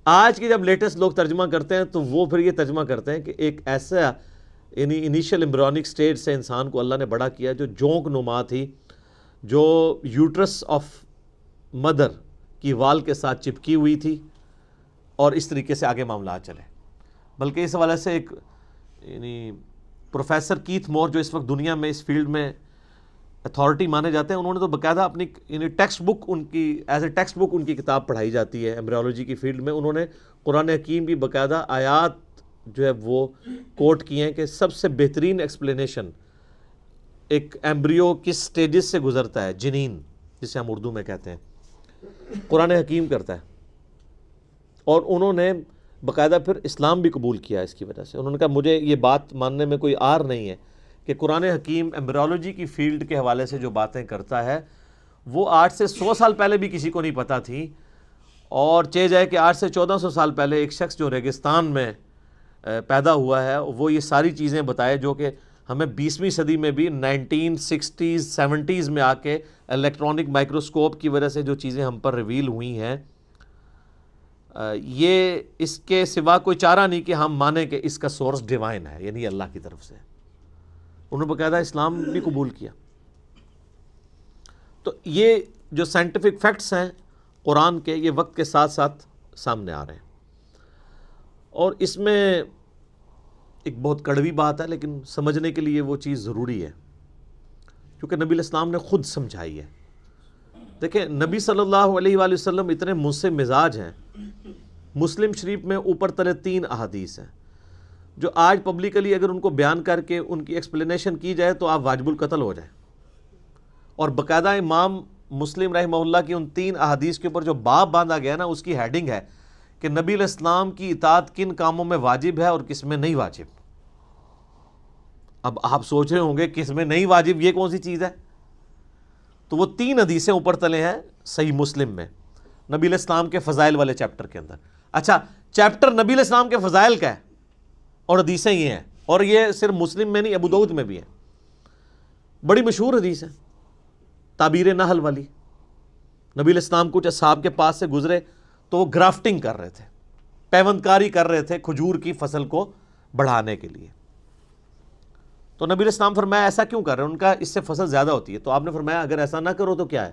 آج کے جب لیٹسٹ لوگ ترجمہ کرتے ہیں تو وہ پھر یہ ترجمہ کرتے ہیں کہ ایک ایسا یعنی انیشل ایمبریونک سٹیج سے انسان کو اللہ نے بڑا کیا جو جونک نما تھی، جو یوٹرس آف مدر کی وال کے ساتھ چپکی ہوئی تھی، اور اس طریقے سے آگے معاملات چلے۔ بلکہ اس حوالے سے ایک یعنی پروفیسر کیتھ مور جو اس وقت دنیا میں اس فیلڈ میں اتھارٹی مانے جاتے ہیں، انہوں نے تو باقاعدہ اپنی یعنی ٹیکسٹ بک ان کی ایز اے ٹیکسٹ بک ان کی کتاب پڑھائی جاتی ہے ایمبریولوجی کی فیلڈ میں، انہوں نے قرآن حکیم کی باقاعدہ آیات جو ہے وہ کوٹ کی ہیں کہ سب سے بہترین ایکسپلینیشن ایک ایمبریو کس سٹیجز سے گزرتا ہے، جنین جسے ہم اردو میں کہتے ہیں، قرآن حکیم کرتا ہے۔ اور انہوں نے باقاعدہ پھر اسلام بھی قبول کیا اس کی وجہ سے۔ انہوں نے کہا مجھے یہ بات ماننے میں کوئی عار نہیں ہے کہ قرآن حکیم ایمبریولوجی کی فیلڈ کے حوالے سے جو باتیں کرتا ہے وہ 8 سے 100 سال پہلے بھی کسی کو نہیں پتہ تھی، اور چاہے جائے کہ 8 سے 1400 سال پہلے ایک شخص جو ریگستان میں پیدا ہوا ہے وہ یہ ساری چیزیں بتائے جو کہ ہمیں 20ویں صدی میں بھی 1960s 70s میں آ کے الیکٹرانک مائکروسکوپ کی وجہ سے جو چیزیں ہم پر ریویل ہوئی ہیں، یہ اس کے سوا کوئی چارہ نہیں کہ ہم مانیں کہ اس کا سورس ڈیوائن ہے، یعنی اللہ کی طرف سے۔ انہوں نے باقاعدہ اسلام بھی قبول کیا۔ تو یہ جو سائنٹیفک فیکٹس ہیں قرآن کے، یہ وقت کے ساتھ ساتھ سامنے آ رہے ہیں، اور اس میں ایک بہت کڑوی بات ہے لیکن سمجھنے کے لیے وہ چیز ضروری ہے، کیونکہ نبی علیہ السلام نے خود سمجھائی ہے۔ دیکھیں نبی صلی اللہ علیہ وآلہ وسلم اتنے منصف مزاج ہیں، مسلم شریف میں اوپر تلے 3 احادیث ہیں جو آج پبلکلی اگر ان کو بیان کر کے ان کی ایکسپلینیشن کی جائے تو آپ واجب القتل ہو جائیں، اور باقاعدہ امام مسلم رحمہ اللہ کی ان 3 احادیث کے اوپر جو باب باندھا گیا نا، اس کی ہیڈنگ ہے کہ نبی علیہ السلام کی اطاعت کن کاموں میں واجب ہے اور کس میں نہیں واجب۔ اب آپ سوچ رہے ہوں گے کس میں نہیں واجب، یہ کون سی چیز ہے؟ تو وہ 3 حدیثیں اوپر تلے ہیں صحیح مسلم میں، نبی علیہ السلام کے فضائل والے چیپٹر کے اندر۔ اچھا، چیپٹر نبی علیہ السلام کے فضائل کا ہے اور حدیثیں یہ ہیں، اور یہ صرف مسلم میں نہیں، ابو داؤد میں بھی ہے، بڑی مشہور حدیث ہے، تعبیر نحل والی۔ نبی علیہ السلام کچھ اصحاب کے پاس سے گزرے تو وہ گرافٹنگ کر رہے تھے، پیوند کاری کر رہے تھے کھجور کی فصل کو بڑھانے کے لیے۔ تو نبی علیہ السلام فرمایا ایسا کیوں کر رہے ہیں؟ ان کا اس سے فصل زیادہ ہوتی ہے۔ تو آپ نے فرمایا اگر ایسا نہ کرو تو کیا ہے؟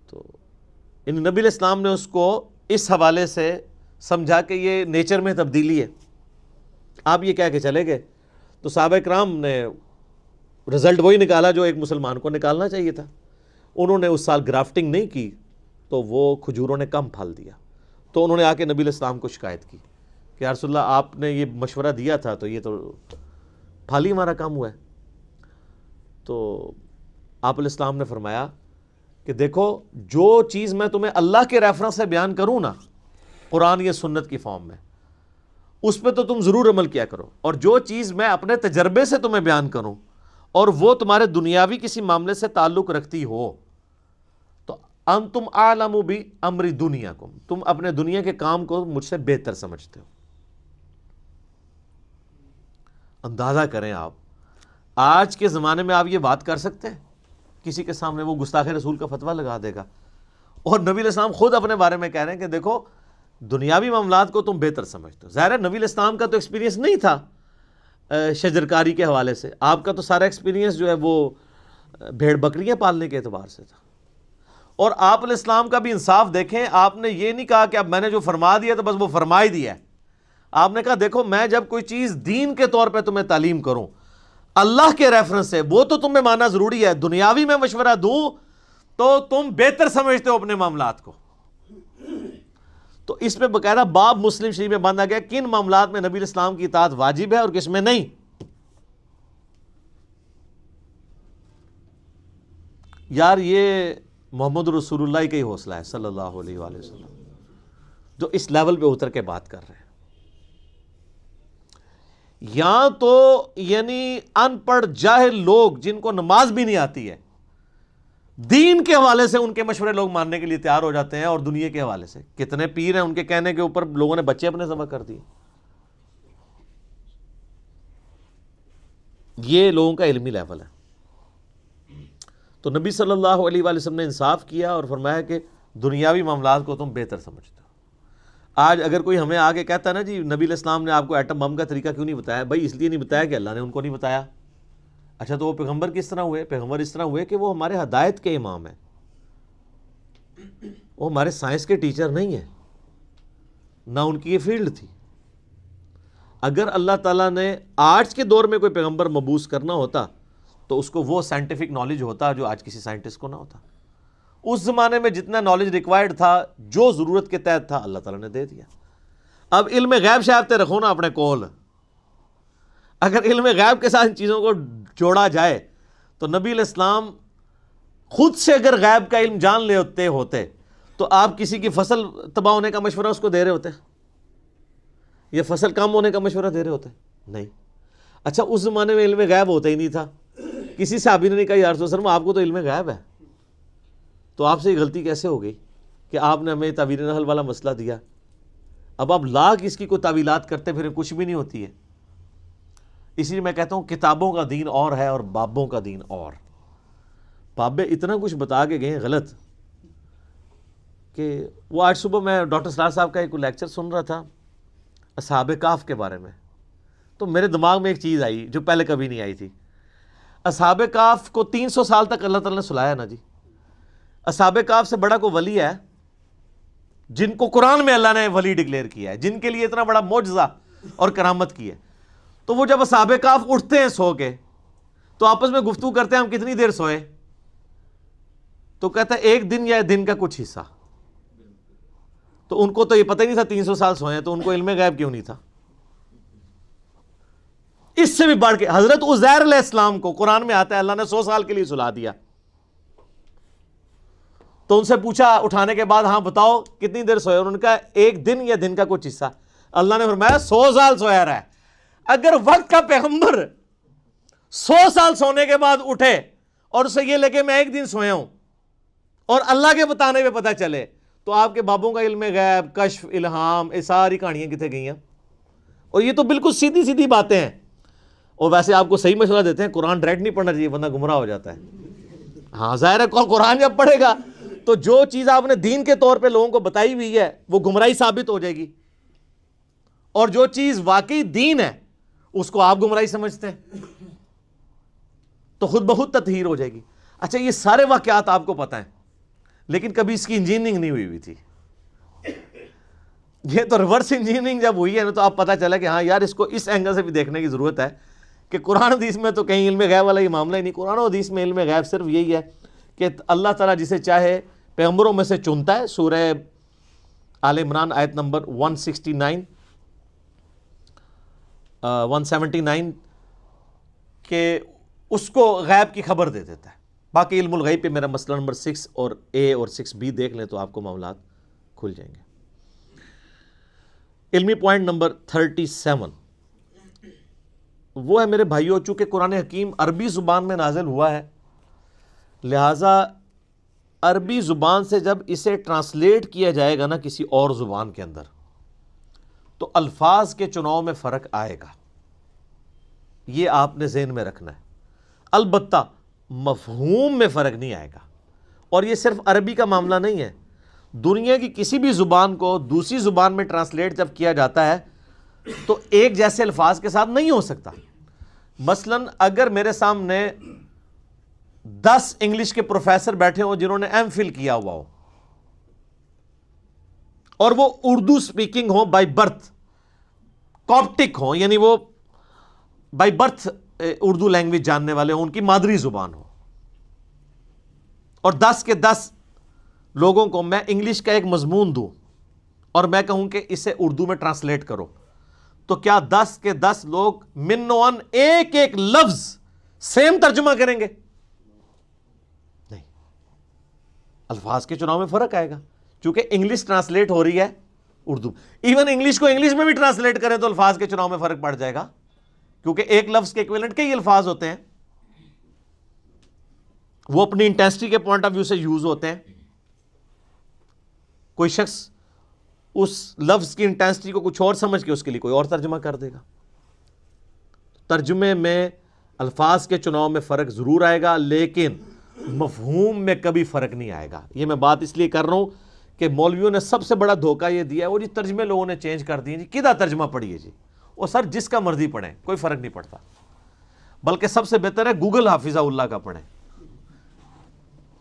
تو نبی علیہ السلام نے اس کو اس حوالے سے سمجھا کہ یہ نیچر میں تبدیلی ہے، آپ یہ کہہ کے چلے گئے۔ تو صحابہ کرام نے رزلٹ وہی نکالا جو ایک مسلمان کو نکالنا چاہیے تھا۔ انہوں نے اس سال گرافٹنگ نہیں کی تو وہ کھجوروں نے کم پھل دیا۔ تو انہوں نے آ کے نبی علیہ السلام کو شکایت کی کہ یا رسول اللہ آپ نے یہ مشورہ دیا تھا تو یہ تو پھل ہی ہمارا کم ہوا ہے۔ تو آپ علیہ السلام نے فرمایا کہ دیکھو جو چیز میں تمہیں اللہ کے ریفرنس سے بیان کروں نا، قرآن یا سنت کی فارم میں، اس پہ تو تم ضرور عمل کیا کرو، اور جو چیز میں اپنے تجربے سے تمہیں بیان کروں اور وہ تمہارے دنیاوی کسی معاملے سے تعلق رکھتی ہو تو انتم اعلم بامر دنیاکم، تم اپنے دنیا کے کام کو مجھ سے بہتر سمجھتے ہو۔ اندازہ کریں آپ آج کے زمانے میں آپ یہ بات کر سکتے ہیں کسی کے سامنے؟ وہ گستاخ رسول کا فتویٰ لگا دے گا۔ اور نبی علیہ السلام خود اپنے بارے میں کہہ رہے ہیں کہ دیکھو دنیاوی معاملات کو تم بہتر سمجھتے ہو۔ ظاہر ہے نبی علیہ السلام کا تو ایکسپیرینس نہیں تھا شجرکاری کے حوالے سے، آپ کا تو سارا ایکسپیرینس جو ہے وہ بھیڑ بکریاں پالنے کے اعتبار سے تھا۔ اور آپ علیہ السلام کا بھی انصاف دیکھیں، آپ نے یہ نہیں کہا کہ اب میں نے جو فرما دیا تو بس وہ فرما ہی دیا ہے۔ آپ نے کہا دیکھو میں جب کوئی چیز دین کے طور پہ تمہیں تعلیم کروں اللہ کے ریفرنس سے، وہ تو تمہیں ماننا ضروری ہے، دنیاوی میں مشورہ دوں تو تم بہتر سمجھتے ہو اپنے معاملات کو۔ تو اس پہ باقاعدہ باب مسلم شریف میں باندھا گیا کن معاملات میں نبی علیہ السلام کی اطاعت واجب ہے اور کس میں نہیں۔ یار یہ محمد رسول اللہ کا ہی حوصلہ ہے صلی اللہ علیہ وآلہ وسلم، جو اس لیول پہ اتر کے بات کر رہے ہیں۔ یا تو یعنی ان پڑھ جاہل لوگ جن کو نماز بھی نہیں آتی ہے، دین کے حوالے سے ان کے مشورے لوگ ماننے کے لیے تیار ہو جاتے ہیں، اور دنیا کے حوالے سے کتنے پیر ہیں ان کے کہنے کے اوپر لوگوں نے بچے اپنے ذبح کر دیے۔ یہ لوگوں کا علمی لیول ہے۔ تو نبی صلی اللہ علیہ وآلہ وسلم نے انصاف کیا اور فرمایا کہ دنیاوی معاملات کو تم بہتر سمجھتے ہو۔ آج اگر کوئی ہمیں آگے کہتا ہے نا جی نبی علیہ السلام نے آپ کو ایٹم بم کا طریقہ کیوں نہیں بتایا؟ بھائی اس لیے نہیں بتایا کہ اللہ نے ان کو نہیں بتایا۔ اچھا تو وہ پیغمبر کس طرح ہوئے؟ پیغمبر اس طرح ہوئے کہ وہ ہمارے ہدایت کے امام ہیں، وہ ہمارے سائنس کے ٹیچر نہیں ہیں، نہ ان کی یہ فیلڈ تھی۔ اگر اللہ تعالیٰ نے آج کے دور میں کوئی پیغمبر مبعوث کرنا ہوتا تو اس کو وہ سائنٹیفک نالج ہوتا جو آج کسی سائنٹسٹ کو نہ ہوتا۔ اس زمانے میں جتنا نالج ریکوائرڈ تھا، جو ضرورت کے تحت تھا، اللہ تعالیٰ نے دے دیا۔ اب علم غیب شاہتے رکھو نا اپنے کول۔ اگر علم غیب کے ساتھ ان چیزوں کو جوڑا جائے تو نبی علیہ السلام خود سے اگر غیب کا علم جان لیتے ہوتے تو آپ کسی کی فصل تباہ ہونے کا مشورہ اس کو دے رہے ہوتے؟ یا فصل کم ہونے کا مشورہ دے رہے ہوتے؟ نہیں۔ اچھا اس زمانے میں علم غیب ہوتا ہی نہیں تھا، کسی صحابی نے نہیں کہا یا رسول اللہ آپ کو تو علم غیب ہے، تو آپ سے یہ غلطی کیسے ہو گئی کہ آپ نے ہمیں تعبیر نحل والا مسئلہ دیا؟ اب آپ لاکھ اس کی کوئی تعویلات کرتے پھر کچھ بھی نہیں ہوتی ہے۔ اسی لیے میں کہتا ہوں کتابوں کا دین اور ہے اور بابوں کا دین اور۔ بابے اتنا کچھ بتا کے گئے ہیں غلط کہ وہ آج صبح میں ڈاکٹر سراج صاحب کا ایک لیکچر سن رہا تھا اصحاب کہف کے بارے میں، تو میرے دماغ میں ایک چیز آئی جو پہلے کبھی نہیں آئی تھی۔ اصحاب کہف کو 300 سال تک اللہ تعالیٰ نے سلایا نا جی۔ اصحاب کہف سے بڑا کوئی ولی ہے جن کو قرآن میں اللہ نے ولی ڈکلیئر کیا ہے، جن کے لیے اتنا بڑا معجزہ اور کرامت کی ہے؟ تو وہ جب اصحاب کہف اٹھتے ہیں سو کے تو آپس میں گفتگو کرتے ہیں ہم کتنی دیر سوئے؟ تو کہتا ہے ایک دن یا دن کا کچھ حصہ۔ تو ان کو تو یہ پتہ ہی نہیں تھا 300 سال سوئے ہیں، تو ان کو علم غیب کیوں نہیں تھا؟ اس سے بھی بڑھ کے حضرت عزیر علیہ السلام کو قرآن میں آتا ہے اللہ نے 100 سال کے لیے سلا دیا۔ تو ان سے پوچھا اٹھانے کے بعد ہاں بتاؤ کتنی دیر سوئے؟ انہوں نے کہا ایک دن یا دن کا کچھ حصہ۔ اللہ نے فرمایا 100 سال سویا رہا ہے۔ اگر وقت کا پیغمبر 100 سال سونے کے بعد اٹھے اور اسے یہ لگے میں ایک دن سویا ہوں اور اللہ کے بتانے پہ پتہ چلے، تو آپ کے بابوں کا علم غیب، کشف، الہام، یہ ساری کہانیاں کتنے گئی ہیں؟ اور یہ تو بالکل سیدھی سیدھی باتیں ہیں. اور ویسے آپ کو صحیح مشورہ دیتے ہیں قرآن ڈائریکٹ نہیں پڑھنا چاہیے، بندہ گمراہ ہو جاتا ہے. ہاں ظاہر ہے قرآن جب پڑھے گا تو جو چیز آپ نے دین کے طور پہ لوگوں کو بتائی ہوئی ہے وہ گمراہی ثابت ہو جائے گی، اور جو چیز واقعی دین ہے اس کو آپ گمراہی سمجھتے ہیں تو خود بخود تطہیر ہو جائے گی. اچھا یہ سارے واقعات آپ کو پتہ ہیں لیکن کبھی اس کی انجینئرنگ نہیں ہوئی تھی. یہ تو ریورس انجینئرنگ جب ہوئی ہے نا تو آپ پتہ چلا کہ ہاں یار اس کو اس اینگل سے بھی دیکھنے کی ضرورت ہے کہ قرآن حدیث میں تو کہیں علم غیب والا یہ معاملہ ہی نہیں. قرآن و حدیث میں علم غیب صرف یہی ہے کہ اللہ تعالیٰ جسے چاہے پیغمبروں میں سے چنتا ہے. سورہ آل عمران آیت نمبر 179 کہ اس کو غیب کی خبر دے دیتا ہے. باقی علم الغیب پہ میرا مسئلہ نمبر 6 اور A اور 6B دیکھ لیں تو آپ کو معاملات کھل جائیں گے. علمی پوائنٹ نمبر 37 وہ ہے میرے بھائیوں، چونکہ قرآن حکیم عربی زبان میں نازل ہوا ہے لہٰذا عربی زبان سے جب اسے ٹرانسلیٹ کیا جائے گا نا کسی اور زبان کے اندر تو الفاظ کے چناؤ میں فرق آئے گا. یہ آپ نے ذہن میں رکھنا ہے. البتہ مفہوم میں فرق نہیں آئے گا. اور یہ صرف عربی کا معاملہ نہیں ہے، دنیا کی کسی بھی زبان کو دوسری زبان میں ٹرانسلیٹ جب کیا جاتا ہے تو ایک جیسے الفاظ کے ساتھ نہیں ہو سکتا. مثلا اگر میرے سامنے 10 انگلش کے پروفیسر بیٹھے ہوں جنہوں نے ایم فل کیا ہوا ہو اور وہ اردو سپیکنگ ہو بائی برتھ، کاپٹک ہوں یعنی وہ بائی برتھ اردو لینگویج جاننے والے ہوں، ان کی مادری زبان ہو، اور 10 کے 10 لوگوں کو میں انگلش کا ایک مضمون دوں اور میں کہوں کہ اسے اردو میں ٹرانسلیٹ کرو، تو کیا 10 کے 10 لوگ منوان ایک ایک لفظ سیم ترجمہ کریں گے؟ نہیں، الفاظ کے چناؤ میں فرق آئے گا چونکہ انگلش ٹرانسلیٹ ہو رہی ہے اردو. ایون انگلش کو انگلش میں بھی ٹرانسلیٹ کریں تو الفاظ کے چناؤ میں فرق پڑ جائے گا کیونکہ ایک لفظ کے ایکویلنٹ کئی الفاظ ہوتے ہیں، وہ اپنی انٹینسٹی کے پوائنٹ آف ویو سے یوز ہوتے ہیں. کوئی شخص اس لفظ کی انٹینسٹی کو کچھ اور سمجھ کے اس کے لیے کوئی اور ترجمہ کر دے گا. ترجمے میں الفاظ کے چناؤ میں فرق ضرور آئے گا لیکن مفہوم میں کبھی فرق نہیں آئے گا. یہ میں بات اس لیے کر رہا ہوں کہ مولویوں نے سب سے بڑا دھوکہ یہ دیا ہے وہ جی ترجمے لوگوں نے چینج کر دیے جی کدھر ترجمہ پڑھیے جی، اور سر جس کا مرضی پڑھیں کوئی فرق نہیں پڑتا، بلکہ سب سے بہتر ہے گوگل حافظہ اللہ کا پڑھیں.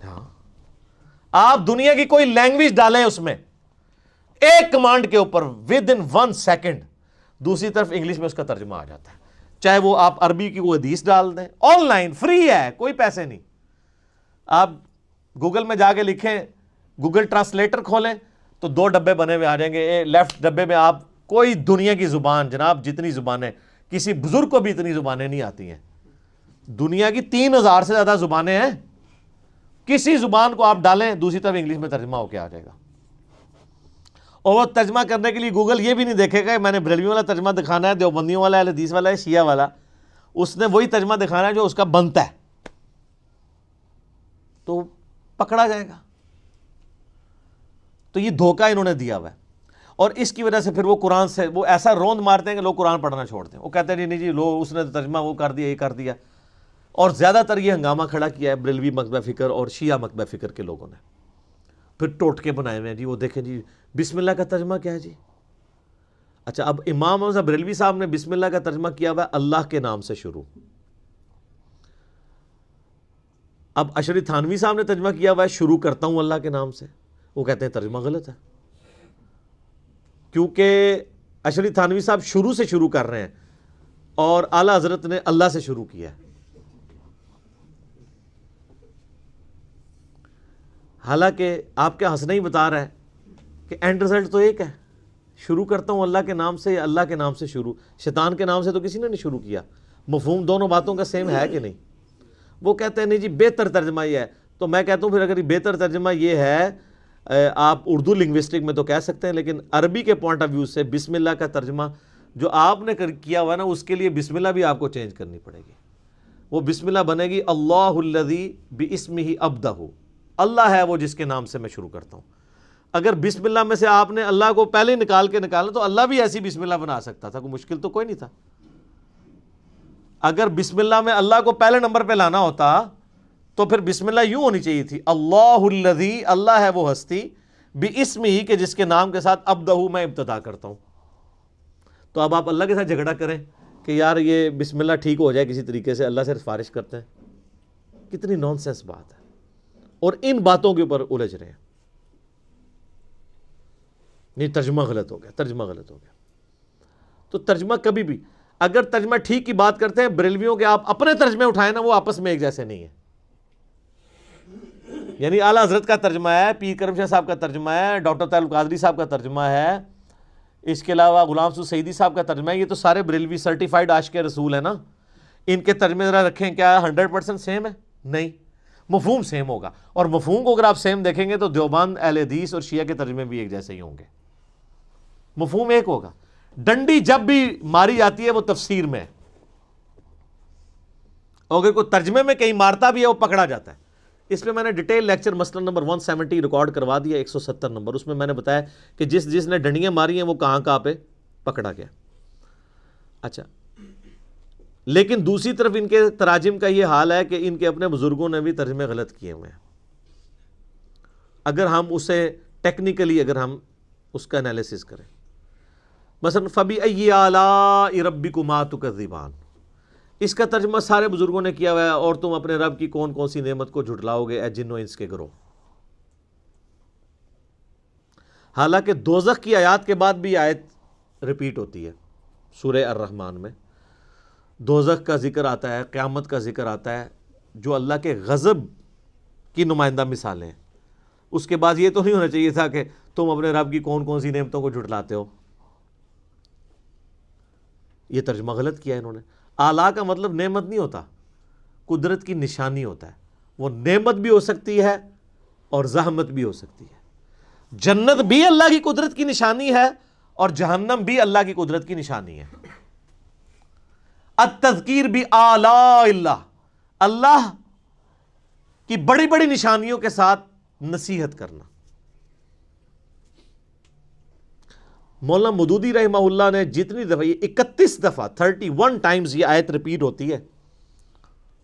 ہاں آپ دنیا کی کوئی لینگویج ڈالیں اس میں ایک کمانڈ کے اوپر ود ان 1 سیکنڈ دوسری طرف انگلش میں اس کا ترجمہ آ جاتا ہے. چاہے وہ آپ عربی کی کوئی حدیث ڈال دیں، آن لائن فری ہے، کوئی پیسے نہیں. آپ گوگل میں جا کے لکھیں، گوگل ٹرانسلیٹر کھولیں تو 2 ڈبے بنے ہوئے آ جائیں گے. لیفٹ ڈبے میں آپ کوئی دنیا کی زبان، جناب جتنی زبانیں، کسی بزرگ کو بھی اتنی زبانیں نہیں آتی ہیں. دنیا کی 3000 سے زیادہ زبانیں ہیں، کسی زبان کو آپ ڈالیں دوسری طرف انگلش میں ترجمہ ہو کے آ جائے گا. اور وہ ترجمہ کرنے کے لیے گوگل یہ بھی نہیں دیکھے گا کہ میں نے بریلوی والا ترجمہ دکھانا ہے، دیوبندیوں والا ہے، اہل حدیث والا ہے، شیعہ والا. اس نے وہی ترجمہ دکھانا ہے جو اس کا بنتا ہے، تو پکڑا جائے گا. تو یہ دھوکہ انہوں نے دیا ہوا ہے اور اس کی وجہ سے پھر وہ قرآن سے وہ ایسا روند مارتے ہیں کہ لوگ قرآن پڑھنا چھوڑتے ہیں. وہ کہتے ہیں نہیں جی لو اس نے ترجمہ وہ کر دیا، یہ کر دیا. اور زیادہ تر یہ ہنگامہ کھڑا کیا ہے بریلوی مکتبہ فکر اور شیعہ مکتبہ فکر کے لوگوں نے. پھر ٹوٹکے بنائے ہوئے ہیں جی، وہ دیکھیں جی بسم اللہ کا ترجمہ کیا ہے جی. اچھا اب امام احمد بریلوی صاحب نے بسم اللہ کا ترجمہ کیا ہوا ہے اللہ کے نام سے شروع. اب اشری تھانوی صاحب نے ترجمہ کیا ہوا ہے شروع کرتا ہوں اللہ کے نام سے. وہ کہتے ہیں ترجمہ غلط ہے کیونکہ اشری تھانوی صاحب شروع سے شروع کر رہے ہیں اور اعلیٰ حضرت نے اللہ سے شروع کیا ہے. حالانکہ آپ کا ہنسنا ہی بتا رہا ہے کہ اینڈ رزلٹ تو ایک ہے، شروع کرتا ہوں اللہ کے نام سے یا اللہ کے نام سے شروع. شیطان کے نام سے تو کسی نے نہیں شروع کیا. مفہوم دونوں باتوں کا سیم ہے کہ نہیں؟ وہ کہتے ہیں نہیں جی بہتر ترجمہ یہ ہے. تو میں کہتا ہوں پھر اگر یہ بہتر ترجمہ یہ ہے آپ اردو لنگوسٹک میں تو کہہ سکتے ہیں لیکن عربی کے پوائنٹ آف ویو سے بسم اللہ کا ترجمہ جو آپ نے کیا ہوا ہے نا اس کے لیے بسم اللہ بھی آپ کو چینج کرنی پڑے گی. وہ بسم اللہ بنے گی اللہ الذی باسمہ ابدہ، اللہ ہے وہ جس کے نام سے میں شروع کرتا ہوں. اگر بسم اللہ میں سے آپ نے اللہ کو پہلے ہی نکال کے نکالا تو اللہ بھی ایسی بسم اللہ بنا سکتا تھا، کوئی مشکل تو کوئی نہیں تھا۔ اگر بسم اللہ میں اللہ کو پہلے نمبر پہ لانا ہوتا تو پھر بسم اللہ یوں ہونی چاہیے تھی، اللہ الذی، اللہ ہے وہ ہستی، بِاسمہ، کہ جس کے نام کے ساتھ ابدہ میں ابتدا کرتا ہوں۔ تو اب آپ اللہ کے ساتھ جھگڑا کریں کہ یار یہ بسم اللہ ٹھیک ہو جائے کسی طریقے سے، اللہ سے سفارش کرتے ہیں، کتنی نان سینس بات ہے، اور ان باتوں کے اوپر الجھ رہے ہیں۔ نہیں، ترجمہ غلط ہو گیا، ترجمہ غلط ہو گیا۔ تو ترجمہ کبھی بھی، اگر ترجمہ ٹھیک کی بات کرتے ہیں، بریلویوں کے آپ اپنے ترجمے اٹھائیں نا، وہ آپس میں ایک جیسے نہیں ہیں۔ یعنی اعلیٰ حضرت کا ترجمہ ہے، پیر کرم شاہ صاحب کا ترجمہ ہے، ڈاکٹر طاہر القادری صاحب کا ترجمہ ہے، اس کے علاوہ غلام سعود سعیدی صاحب کا ترجمہ ہے، یہ تو سارے بریلوی سرٹیفائڈ عاشق رسول ہیں نا، ان کے ترجمے ذرا رکھیں، کیا 100% سیم ہے؟ نہیں، مفہوم سیم ہوگا، اور مفہوم کو اگر آپ سیم دیکھیں گے تو دیوبند، اہل حدیث اور شیعہ کے ترجمے بھی ایک جیسے ہی ہوں گے، مفہوم ایک ہوگا۔ ڈنڈی جب بھی ماری جاتی ہے وہ تفسیر میں ہے، اور اگر کوئی ترجمے میں کہیں مارتا بھی ہے وہ پکڑا جاتا ہے۔ اس پہ میں نے ڈیٹیل لیکچر مثلا نمبر 170 ریکارڈ کروا دیا، 170 نمبر، اس میں میں نے بتایا کہ جس نے ڈنڈیاں ماری ہیں وہ کہاں پہ پکڑا گیا۔ اچھا، لیکن دوسری طرف ان کے تراجم کا یہ حال ہے کہ ان کے اپنے بزرگوں نے بھی ترجمے غلط کیے ہوئے ہیں۔ اگر ہم اسے ٹیکنیکلی اگر ہم اس کا انالیسس کریں، مثلا فَبِأَيِّ آلَاءِ رَبِّكُمَا تُكَذِّبَانِ، اس کا ترجمہ سارے بزرگوں نے کیا ہوا ہے، اور تم اپنے رب کی کون کون سی نعمت کو جھٹلاؤ گے اے جن و انس کے گروہ۔ حالانکہ دوزخ کی آیات کے بعد بھی آیت ریپیٹ ہوتی ہے سورہ الرحمن میں، دوزخ کا ذکر آتا ہے، قیامت کا ذکر آتا ہے، جو اللہ کے غضب کی نمائندہ مثالیں ہیں۔ اس کے بعد یہ تو نہیں ہونا چاہیے تھا کہ تم اپنے رب کی کون کون سی نعمتوں کو جھٹلاتے ہو۔ یہ ترجمہ غلط کیا ہے انہوں نے۔ آلہ کا مطلب نعمت نہیں ہوتا، قدرت کی نشانی ہوتا ہے، وہ نعمت بھی ہو سکتی ہے اور زحمت بھی ہو سکتی ہے۔ جنت بھی اللہ کی قدرت کی نشانی ہے اور جہنم بھی اللہ کی قدرت کی نشانی ہے۔ التذکیر بآلاء اللہ، اللہ کی بڑی بڑی نشانیوں کے ساتھ نصیحت کرنا۔ مولانا مودودی رحمہ اللہ نے جتنی دفعہ، یہ 31 دفعہ 31 ٹائمز یہ آیت ریپیٹ ہوتی ہے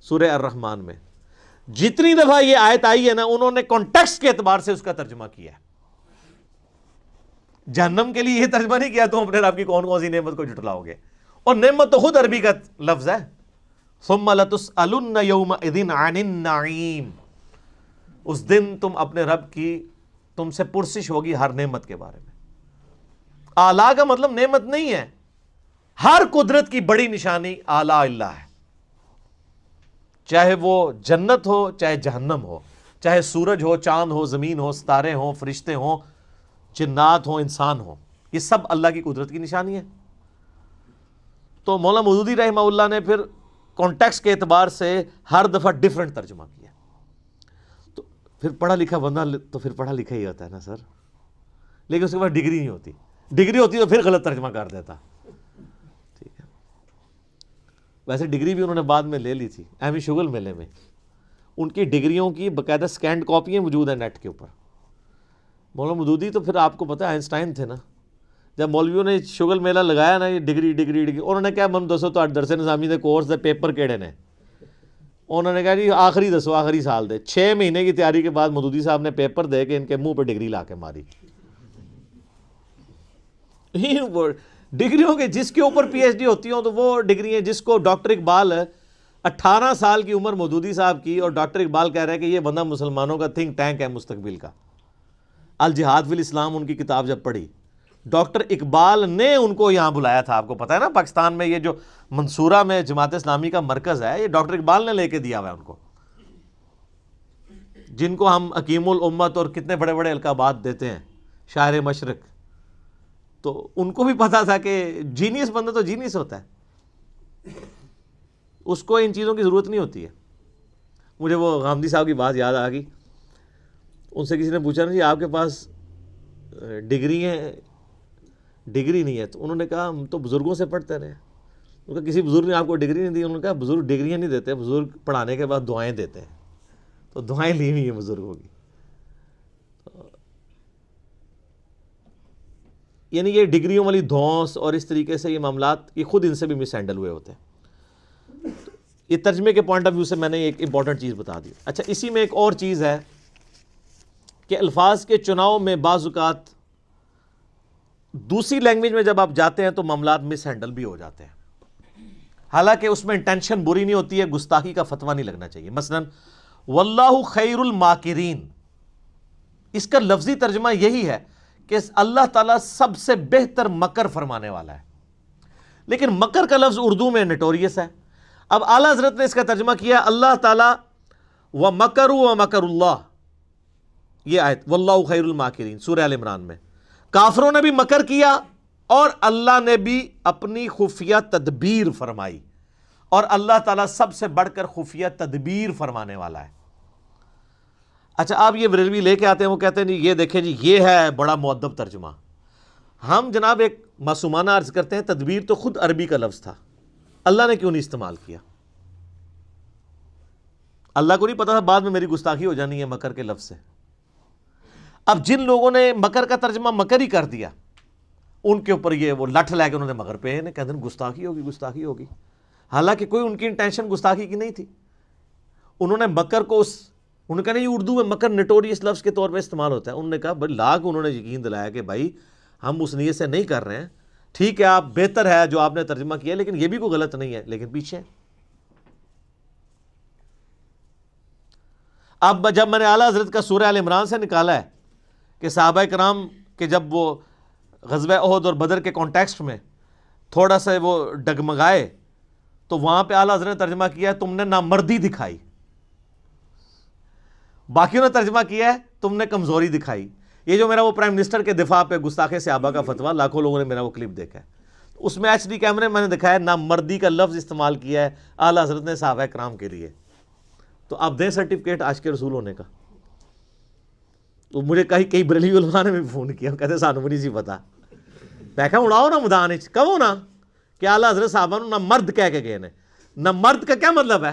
سورہ الرحمن میں، جتنی دفعہ یہ آیت آئی ہے نا، انہوں نے کانٹیکسٹ کے اعتبار سے اس کا ترجمہ کیا ہے۔ جہنم کے لیے یہ ترجمہ نہیں کیا تم اپنے رب کی کون کون سی نعمت کو جھٹلاؤ گے، اور نعمت تو خود عربی کا لفظ ہے، ثم لتسألن یومئذ عن النعیم، اس دن تم اپنے رب کی، تم سے پرسش ہوگی ہر نعمت کے بارے میں۔ آلہ کا مطلب نعمت نہیں ہے، ہر قدرت کی بڑی نشانی آلہ اللہ ہے، چاہے وہ جنت ہو چاہے جہنم ہو، چاہے سورج ہو، چاند ہو، زمین ہو، ستارے ہوں، فرشتے ہوں، جنات ہوں، انسان ہوں، یہ سب اللہ کی قدرت کی نشانی ہے۔ تو مولانا مودودی رحمہ اللہ نے پھر کانٹیکسٹ کے اعتبار سے ہر دفعہ ڈیفرنٹ ترجمہ کیا۔ تو پھر پڑھا لکھا بندہ تو پھر پڑھا لکھا ہی ہوتا ہے نا سر، لیکن اس کے بعد ڈگری نہیں ہوتی، ڈگری ہوتی تو پھر غلط ترجمہ کر دیتا۔ ٹھیک ہے، ویسے ڈگری بھی انہوں نے بعد میں لے لی تھی ایم شغل میلے میں، ان کی ڈگریوں کی باقاعدہ سکینڈ کاپیاں موجود ہیں نیٹ کے اوپر۔ مولانا مودودی تو پھر آپ کو پتہ ہے آئنسٹائن تھے نا، جب مولویوں نے شغل میلہ لگایا نا، یہ ڈگری ڈگری ڈگری، انہوں نے کہا من دسو تو درس نظامی دے کورس دے پیپر کیڑے نے، انہوں نے کہا جی آخری دسو، آخری سال دے۔ 6 مہینے کی تیاری کے بعد مودودی صاحب نے پیپر دے کے ان کے منہ پہ ڈگری لا کے ماری۔ ڈگریوں کے جس کے اوپر پی ایچ ڈی ہوتی ہوں تو وہ ڈگری ہیں، جس کو ڈاکٹر اقبال 18 سال کی عمر مودودی صاحب کی، اور ڈاکٹر اقبال کہہ رہے ہیں کہ یہ بندہ مسلمانوں کا تھنک ٹینک ہے مستقبل کا۔ الجہاد فی الاسلام ان کی کتاب جب پڑھی، ڈاکٹر اقبال نے ان کو یہاں بلایا تھا۔ آپ کو پتہ ہے نا پاکستان میں یہ جو منصورہ میں جماعت اسلامی کا مرکز ہے، یہ ڈاکٹر اقبال نے لے کے دیا ہوا ہے ان کو، جن کو ہم حکیم الامت اور کتنے بڑے بڑے القابات دیتے ہیں، شاعر مشرق۔ تو ان کو بھی پتا تھا کہ جینیس بندہ تو جینیس ہوتا ہے، اس کو ان چیزوں کی ضرورت نہیں ہوتی ہے۔ مجھے وہ غامدی صاحب کی بات یاد آ گئی، ان سے کسی نے پوچھا نا جی آپ کے پاس ڈگری ہیں؟ ڈگری نہیں ہے۔ تو انہوں نے کہا ہم تو بزرگوں سے پڑھتے رہے۔ انہوں نے کہا کسی بزرگ نے آپ کو ڈگری نہیں دی؟ انہوں نے کہا بزرگ ڈگریاں نہیں دیتے، بزرگ پڑھانے کے بعد دعائیں دیتے ہیں، تو دعائیں لی ہوئی ہیں بزرگوں کی۔ یعنی یہ ڈگریوں والی دھونس اور اس طریقے سے یہ معاملات یہ خود ان سے بھی مس ہینڈل ہوئے ہوتے ہیں. یہ ترجمے کے پوائنٹ آف ویو سے میں نے ایک امپورٹنٹ چیز بتا دی. اچھا اسی میں ایک اور چیز ہے کہ الفاظ کے چناؤ میں بعض اوقات دوسری لینگویج میں جب آپ جاتے ہیں تو معاملات مس ہینڈل بھی ہو جاتے ہیں. حالانکہ اس میں انٹینشن بری نہیں ہوتی ہے, گستاخی کا فتویٰ نہیں لگنا چاہیے. مثلا واللہ خیر الماکرین, اس کا لفظی ترجمہ یہی ہے کہ اللہ تعالیٰ سب سے بہتر مکر فرمانے والا ہے. لیکن مکر کا لفظ اردو میں نٹوریس ہے. اب اعلیٰ حضرت نے اس کا ترجمہ کیا اللہ تعالیٰ وَمَكَرُوا وَمَكَرُ اللَّهِ, یہ آیت واللہ خیر الماکرین سورہ آل عمران میں. کافروں نے بھی مکر کیا اور اللہ نے بھی اپنی خفیہ تدبیر فرمائی, اور اللہ تعالیٰ سب سے بڑھ کر خفیہ تدبیر فرمانے والا ہے. اچھا آپ یہ بریلوی لے کے آتے ہیں, وہ کہتے ہیں جی یہ دیکھیں جی یہ ہے بڑا مؤدب ترجمہ. ہم جناب ایک معصومانہ عرض کرتے ہیں تدبیر تو خود عربی کا لفظ تھا, اللہ نے کیوں نہیں استعمال کیا؟ اللہ کو نہیں پتا تھا بعد میں میری گستاخی ہو جانی ہے مکر کے لفظ سے. اب جن لوگوں نے مکر کا ترجمہ مکر ہی کر دیا ان کے اوپر یہ وہ لٹھ لے کے انہوں نے مگر پہ کہتے ہیں گستاخی ہوگی گستاخی ہوگی, حالانکہ کوئی ان کی انٹینشن گستاخی کی نہیں تھی. انہوں نے مکر کو انہوں نے کہا نہیں اردو میں مکر نٹوریس لفظ کے طور پہ استعمال ہوتا ہے. انہوں نے کہا بھائی لاکھ انہوں نے یقین دلایا کہ بھائی ہم اس نیت سے نہیں کر رہے ہیں, ٹھیک ہے آپ بہتر ہے جو آپ نے ترجمہ کیا لیکن یہ بھی کوئی غلط نہیں ہے, لیکن پیچھے. اب جب میں نے اعلیٰ حضرت کا سورہ آل عمران سے نکالا ہے کہ صحابہ کرام کہ جب وہ غزوہ احد اور بدر کے کانٹیکسٹ میں تھوڑا سا وہ ڈگمگائے تو وہاں پہ اعلیٰ حضرت نے ترجمہ کیا ہے تم نے نامردی دکھائی, باقیوں نے ترجمہ کیا ہے تم نے کمزوری دکھائی. یہ جو میرا وہ پرائم منسٹر کے دفاع پہ گستاخ صحابہ کا فتویٰ, لاکھوں لوگوں نے میرا وہ کلپ دیکھا ہے, اس میں ایچ ڈی کیمرے میں نے دکھایا نامردی کا لفظ استعمال کیا ہے اعلیٰ حضرت نے صحابہ کرام کے لیے. تو آپ دیں سرٹیفکیٹ عاشق رسول ہونے کا. تو مجھے کئی بریلوی علماء نے بھی فون کیا, کہتے سانو بھی نہیں سی پتا. میں کہا اڑاؤ نا میدان کہو نا کہ اعلیٰ حضرت صحابہ نہ مرد کہہ کے گئے نے, نہ مرد کا کیا مطلب ہے؟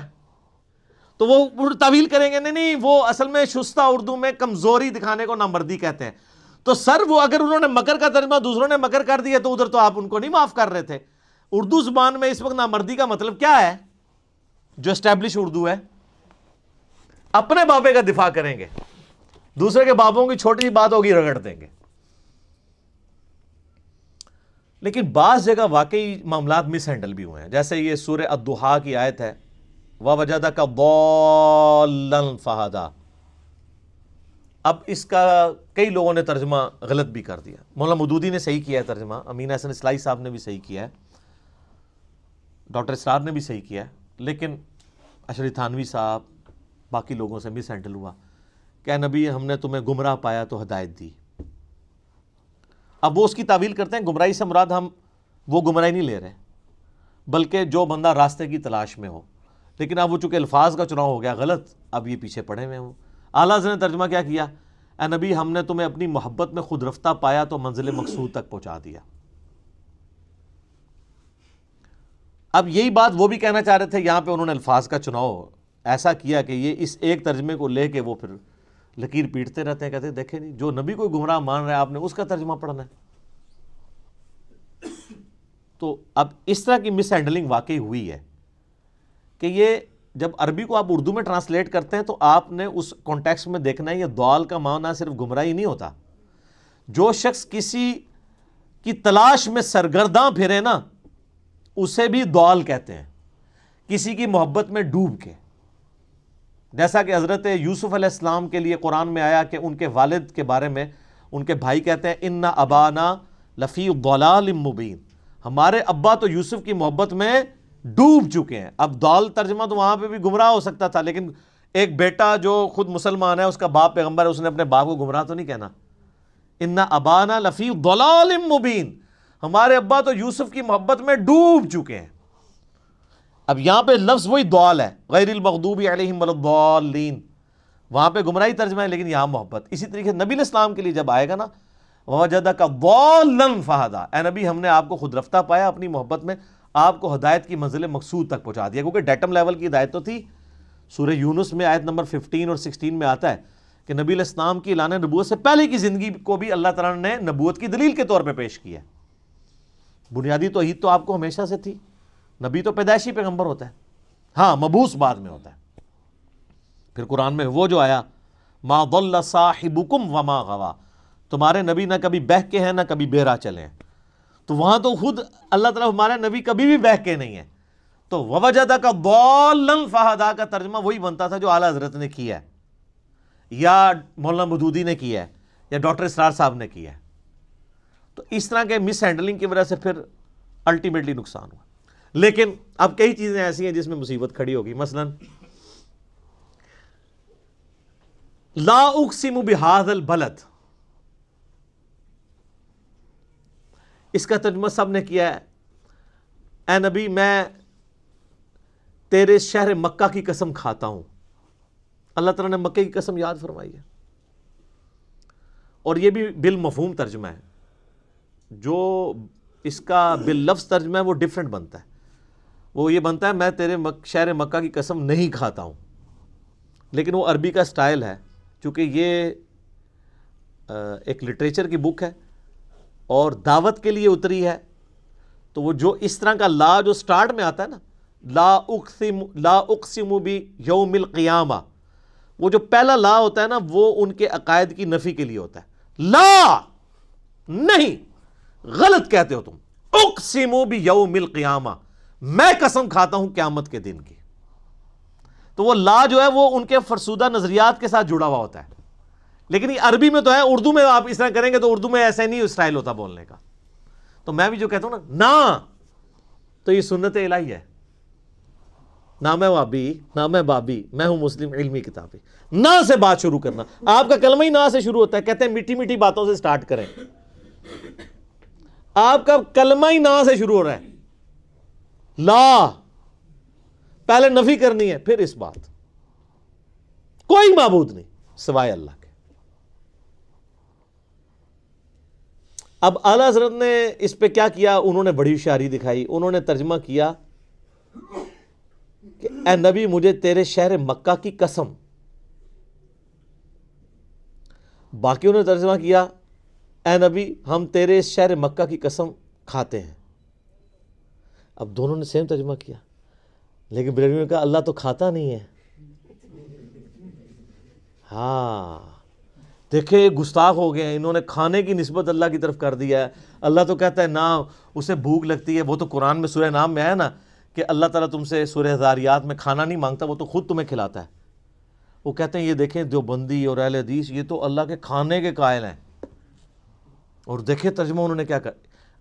تو وہ تعویل کریں گے نہیں وہ اصل میں شستہ اردو میں کمزوری دکھانے کو نامردی کہتے ہیں. تو سر وہ اگر انہوں نے مکر کا ترجمہ دوسروں نے مکر کر دیا تو ادھر تو آپ ان کو نہیں معاف کر رہے تھے. اردو زبان میں اس وقت نامردی کا مطلب کیا ہے؟ جو اسٹیبلش اردو ہے اپنے بابے کا دفاع کریں گے, دوسرے کے بابوں کی چھوٹی سی بات ہوگی رگڑ دیں گے. لیکن بعض جگہ واقعی معاملات مس ہینڈل بھی ہوئے ہیں, جیسے یہ سورہ الضحیٰ کی آیت ہے وَوَجَدَكَ ضَالًّا فَہَدَىٰ. اب اس کا کئی لوگوں نے ترجمہ غلط بھی کر دیا. مولانا مودودی نے صحیح کیا ہے ترجمہ, امین احسن اصلاحی صاحب نے بھی صحیح کیا ہے, ڈاکٹر اسرار نے بھی صحیح کیا ہے, لیکن اشرف تھانوی صاحب باقی لوگوں سے مس ہینڈل ہوا کہ اے نبی ہم نے تمہیں گمراہ پایا تو ہدایت دی. اب وہ اس کی تعویل کرتے ہیں گمراہی سے مراد ہم وہ گمراہی نہیں لے رہے بلکہ جو بندہ راستے کی تلاش میں ہو. لیکن اب وہ چونکہ الفاظ کا چناؤ ہو گیا غلط, اب یہ پیچھے پڑے ہوئے ہوں. اعلیٰ حضرت نے ترجمہ کیا کیا, اے نبی ہم نے تمہیں اپنی محبت میں خود رفتہ پایا تو منزل مقصود تک پہنچا دیا. اب یہی بات وہ بھی کہنا چاہ رہے تھے, یہاں پہ انہوں نے الفاظ کا چناؤ ایسا کیا کہ یہ اس ایک ترجمے کو لے کے وہ پھر لکیر پیٹتے رہتے ہیں, کہتے ہیں دیکھیں نہیں جو نبی کو گمراہ مان رہا ہے آپ نے اس کا ترجمہ پڑھنا ہے. تو اب اس طرح کی مس ہینڈلنگ واقعی ہوئی ہے کہ یہ جب عربی کو آپ اردو میں ٹرانسلیٹ کرتے ہیں تو آپ نے اس کانٹیکسٹ میں دیکھنا ہے یہ ضال کا معنی صرف گمراہی نہیں ہوتا. جو شخص کسی کی تلاش میں سرگرداں پھرے نا اسے بھی ضال کہتے ہیں, کسی کی محبت میں ڈوب کے. جیسا کہ حضرت یوسف علیہ السلام کے لیے قرآن میں آیا کہ ان کے والد کے بارے میں ان کے بھائی کہتے ہیں ان ابانا لفی ضلال مبین, ہمارے ابا تو یوسف کی محبت میں ڈوب چکے ہیں. اب ضال ترجمہ تو وہاں پہ بھی گمراہ ہو سکتا تھا, لیکن ایک بیٹا جو خود مسلمان ہے اس کا باپ پیغمبر ہے, اس نے اپنے باپ کو گمراہ تو نہیں کہنا. ان ابانا لفی ضلال مبین, ہمارے ابا تو یوسف کی محبت میں ڈوب چکے ہیں. اب یہاں پہ لفظ وہی ضال ہے, غیر المغضوب علیہم ولا الضالین, وہاں پہ گمراہی ترجمہ ہے لیکن یہاں محبت. اسی طریقے نبی علیہ السلام کے لیے جب آئے گا نا وَوَجَدَكَ ضَالًّا فَہَدَىٰ, اے نبی ہم نے آپ کو خود رفتہ پایا اپنی محبت میں, آپ کو ہدایت کی منزل مقصود تک پہنچا دیا. کیونکہ ڈیٹم لیول کی ہدایت تو تھی. سورہ یونس میں آیت نمبر 15 اور 16 میں آتا ہے کہ نبی علیہ السلام کی اعلان نبوت سے پہلے کی زندگی کو بھی اللہ تعالیٰ نے نبوت کی دلیل کے طور پہ پیش کیا ہے۔ بنیادی توحید تو آپ کو ہمیشہ سے تھی، نبی تو پیدائشی پیغمبر ہوتا ہے، ہاں مبعوث بعد میں ہوتا ہے۔ پھر قرآن میں وہ جو آیا ما ضل صاحبکم وما غوا، تمہارے نبی نہ کبھی بہک کے ہیں نہ کبھی بہرا چلے ہیں، تو وہاں تو خود اللہ تعالیٰ ہمارا نبی کبھی بھی بہک کے نہیں ہے، تو ووجدک ضالا فہدی کا ترجمہ وہی بنتا تھا جو اعلیٰ حضرت نے کیا ہے، یا مولانا مودودی نے کیا ہے، یا ڈاکٹر اسرار صاحب نے کیا ہے۔ تو اس طرح کے مس ہینڈلنگ کی وجہ سے پھر الٹیمیٹلی نقصان ہوا۔ لیکن اب کئی چیزیں ایسی ہیں جس میں مصیبت کھڑی ہوگی، مثلا لا اقسم بہذا البلد، اس کا ترجمہ سب نے کیا ہے اے نبی میں تیرے شہر مکہ کی قسم کھاتا ہوں۔ اللہ تعالیٰ نے مکہ کی قسم یاد فرمائی ہے، اور یہ بھی بالمفہوم ترجمہ ہے، جو اس کا باللفظ ترجمہ ہے وہ ڈیفرنٹ بنتا ہے، وہ یہ بنتا ہے میں تیرے شہر مکہ کی قسم نہیں کھاتا ہوں، لیکن وہ عربی کا سٹائل ہے، چونکہ یہ ایک لٹریچر کی بک ہے اور دعوت کے لیے اتری ہے، تو وہ جو اس طرح کا لا جو سٹارٹ میں آتا ہے نا، لا اقسم بیوم القیامہ، وہ جو پہلا لا ہوتا ہے نا وہ ان کے عقائد کی نفی کے لیے ہوتا ہے، لا نہیں، غلط کہتے ہو تم، اقسم بیوم القیامہ، میں قسم کھاتا ہوں قیامت کے دن کی، تو وہ لا جو ہے وہ ان کے فرسودہ نظریات کے ساتھ جڑا ہوا ہوتا ہے، لیکن یہ عربی میں تو ہے، اردو میں آپ اس طرح کریں گے تو اردو میں ایسا نہیں اسٹائل ہوتا بولنے کا، تو میں بھی جو کہتا ہوں نا تو یہ سنت الہی ہے، نہ میں وابی نہ میں بابی، میں ہوں مسلم علمی کتابی، نہ سے بات شروع کرنا، آپ کا کلمہ ہی نہ سے شروع ہوتا ہے، کہتے ہیں میٹھی میٹھی باتوں سے سٹارٹ کریں، آپ کا کلمہ ہی نہ سے شروع ہو رہا ہے، لا پہلے نفی کرنی ہے پھر اس بات، کوئی معبود نہیں سوائے اللہ کے۔ اب اعلیٰ حضرت نے اس پہ کیا کیا، انہوں نے بڑی ہوشیاری دکھائی، انہوں نے ترجمہ کیا کہ اے نبی مجھے تیرے شہر مکہ کی قسم، باقی انہوں نے ترجمہ کیا اے نبی ہم تیرے شہر مکہ کی قسم کھاتے ہیں۔ اب دونوں نے سیم ترجمہ کیا، لیکن بریلویوں نے کہا اللہ تو کھاتا نہیں ہے، ہاں دیکھیں گستاخ ہو گئے ہیں، انہوں نے کھانے کی نسبت اللہ کی طرف کر دیا ہے، اللہ تو کہتا ہے نہ اسے بھوک لگتی ہے، وہ تو قرآن میں سورہ نام میں ہے نا کہ اللہ تعالیٰ تم سے سورہ ذاریات میں کھانا نہیں مانگتا، وہ تو خود تمہیں کھلاتا ہے، وہ کہتے ہیں یہ دیکھیں دیوبندی اور اہل حدیث یہ تو اللہ کے کھانے کے قائل ہیں، اور دیکھیں ترجمہ انہوں نے کیا کر،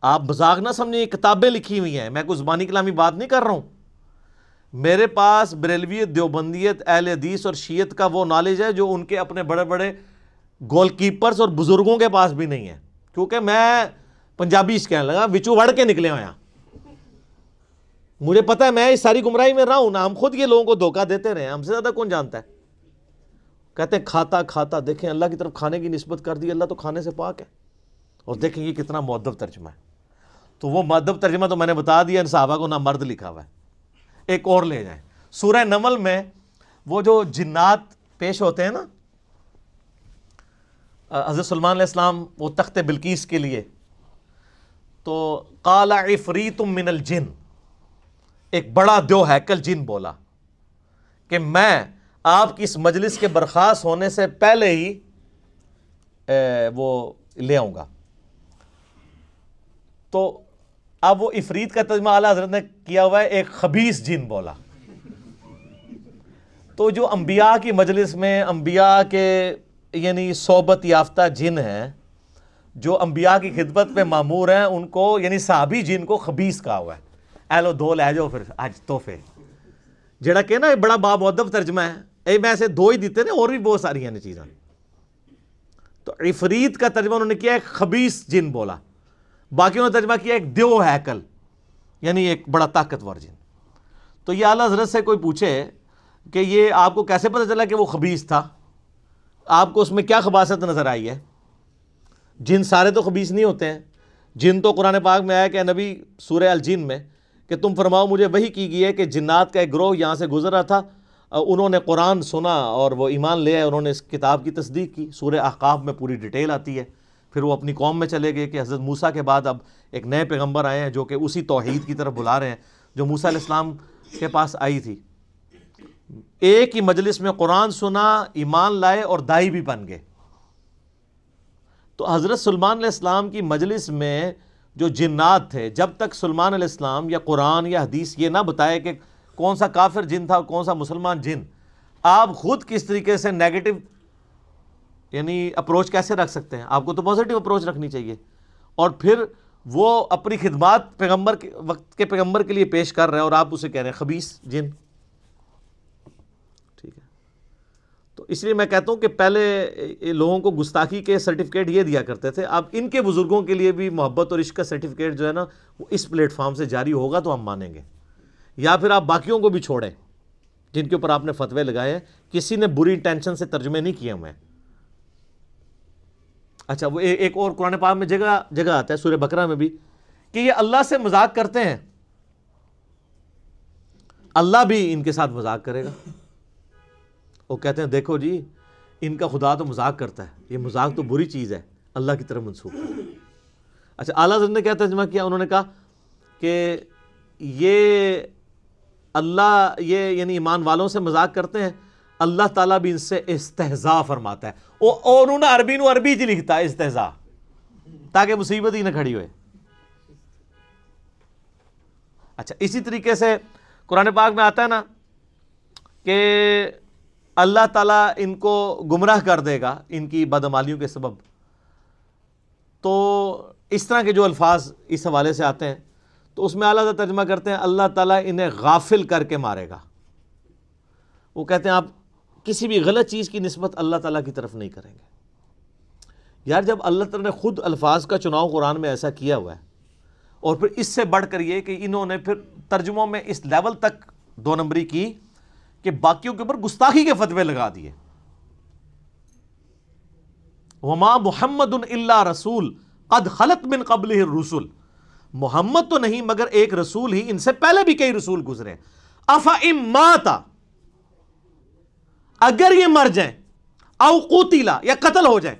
آپ مذاق نہ سمجھیں، یہ کتابیں لکھی ہوئی ہیں، میں کوئی زبانی کلامی بات نہیں کر رہا ہوں، میرے پاس بریلویت دیوبندیت اہل حدیث اور شیعت کا وہ نالج ہے جو ان کے اپنے بڑے بڑے گول کیپرز اور بزرگوں کے پاس بھی نہیں ہے، کیونکہ میں پنجابی اس کہنے لگا وچو وڑ کے نکلے ہوئے ہیں، مجھے پتہ ہے میں اس ساری گمراہی میں رہا ہوں نا، ہم خود یہ لوگوں کو دھوکہ دیتے رہے ہیں، ہم سے زیادہ کون جانتا ہے، کہتے ہیں کھاتا کھاتا، دیکھیں اللہ کی طرف کھانے کی نسبت کر دی، اللہ تو کھانے سے پاک ہے، اور دیکھیں یہ کتنا مؤدب ترجمہ ہے، تو وہ مؤدب ترجمہ تو میں نے بتا دیا، ان صحابہ کو نہ مرد لکھا ہوا ہے، ایک اور لے جائیں، سورہ نمل میں وہ جو جنات پیش ہوتے ہیں نا، حضرت سلمان علیہ السلام وہ تخت بلقیس کے لیے، تو قال عفریت من الجن، ایک بڑا دیو ہیکل جن بولا کہ میں آپ کی اس مجلس کے برخاست ہونے سے پہلے ہی وہ لے آؤں گا، تو اب وہ عفریت کا ترجمہ اعلیٰ حضرت نے کیا ہوا ہے ایک خبیث جن بولا، تو جو انبیاء کی مجلس میں انبیاء کے یعنی صحبت یافتہ جن ہیں جو انبیاء کی خدمت میں مامور ہیں، ان کو یعنی صحابی جن کو خبیث کہا ہوا ہے، اے لو دو لے جاؤ پھر آج تحفے، جڑا کہ نا بڑا بامؤدب ترجمہ ہے، اے میں ایسے دو ہی دیتے نا، اور بھی بہت ساری ہیں چیزیں، تو عفریت کا ترجمہ انہوں نے کیا ایک خبیث جن بولا، باقی انہوں نے ترجمہ کیا ایک دیو ہیکل یعنی ایک بڑا طاقتور جن، تو یہ اعلیٰ حضرت سے کوئی پوچھے کہ یہ آپ کو کیسے پتہ چلا کہ وہ خبیث تھا، آپ کو اس میں کیا خباثت نظر آئی ہے، جن سارے تو خبیث نہیں ہوتے ہیں، جن تو قرآن پاک میں آیا کہ نبی سورہ الجن میں کہ تم فرماؤ مجھے وحی کی گئی ہے کہ جنات کا ایک گروہ یہاں سے گزر رہا تھا، انہوں نے قرآن سنا اور وہ ایمان لے آئے، انہوں نے اس کتاب کی تصدیق کی۔ سورہ احقاف میں پوری ڈیٹیل آتی ہے۔ پھر وہ اپنی قوم میں چلے گئے کہ حضرت موسیٰ کے بعد اب ایک نئے پیغمبر آئے ہیں جو کہ اسی توحید کی طرف بلا رہے ہیں جو موسیٰ علیہ السلام کے پاس آئی تھی۔ ایک ہی مجلس میں قرآن سنا، ایمان لائے اور دائی بھی بن گئے۔ تو حضرت سلیمان علیہ السلام کی مجلس میں جو جنات تھے، جب تک سلیمان علیہ السلام یا قرآن یا حدیث یہ نہ بتائے کہ کون سا کافر جن تھا اور کون سا مسلمان جن، آپ خود کس طریقے سے نیگیٹو یعنی اپروچ کیسے رکھ سکتے ہیں؟ آپ کو تو پازیٹیو اپروچ رکھنی چاہیے۔ اور پھر وہ اپنی خدمات پیغمبر کے وقت کے پیغمبر کے لیے پیش کر رہے ہیں اور آپ اسے کہہ رہے ہیں خبیث جن۔ ٹھیک ہے، تو اس لیے میں کہتا ہوں کہ پہلے لوگوں کو گستاخی کے سرٹیفکیٹ یہ دیا کرتے تھے، اب ان کے بزرگوں کے لیے بھی محبت اور عشق کا سرٹیفکیٹ جو ہے نا وہ اس پلیٹ فارم سے جاری ہوگا تو ہم مانیں گے، یا پھر آپ باقیوں کو بھی چھوڑیں جن کے اوپر آپ نے فتوے لگائے ہیں، کسی نے بری انٹینشن سے ترجمے نہیں کیے ہوئے۔ اچھا، وہ ایک اور قرآن پاک میں جگہ آتا ہے سورہ بقرہ میں بھی کہ یہ اللہ سے مذاق کرتے ہیں، اللہ بھی ان کے ساتھ مذاق کرے گا۔ وہ کہتے ہیں دیکھو جی ان کا خدا تو مذاق کرتا ہے، یہ مذاق تو بری چیز ہے، اللہ کی طرف منسوخ ہے۔ اچھا، اعلیٰ حضرت نے کیا ترجمہ کیا؟ انہوں نے کہا کہ یہ اللہ یہ یعنی ایمان والوں سے مذاق کرتے ہیں، اللہ تعالیٰ بھی ان سے استہزاء فرماتا ہے۔ اور انہوں نے عربی جی لکھتا ہے استہزاء، تاکہ مصیبت ہی نہ کھڑی ہوئے۔ اچھا، اسی طریقے سے قرآن پاک میں آتا ہے نا کہ اللہ تعالیٰ ان کو گمراہ کر دے گا ان کی بدعمالیوں کے سبب۔ تو اس طرح کے جو الفاظ اس حوالے سے آتے ہیں تو اس میں اعلیٰ ترجمہ کرتے ہیں اللہ تعالیٰ انہیں غافل کر کے مارے گا۔ وہ کہتے ہیں آپ کسی بھی غلط چیز کی نسبت اللہ تعالیٰ کی طرف نہیں کریں گے۔ یار جب اللہ تعالیٰ نے خود الفاظ کا چناؤ قرآن میں ایسا کیا ہوا ہے، اور پھر اس سے بڑھ کر یہ کہ انہوں نے پھر ترجموں میں اس لیول تک دو نمبری کی کہ باقیوں کے اوپر گستاخی کے فتوے لگا دیے۔ وما محمد الا رسول قد خلت من قبلہ الرسل، محمد تو نہیں مگر ایک رسول ہی، ان سے پہلے بھی کئی رسول گزرے۔ افئن مات، اگر یہ مر جائیں، او قتلا یا قتل ہو جائیں،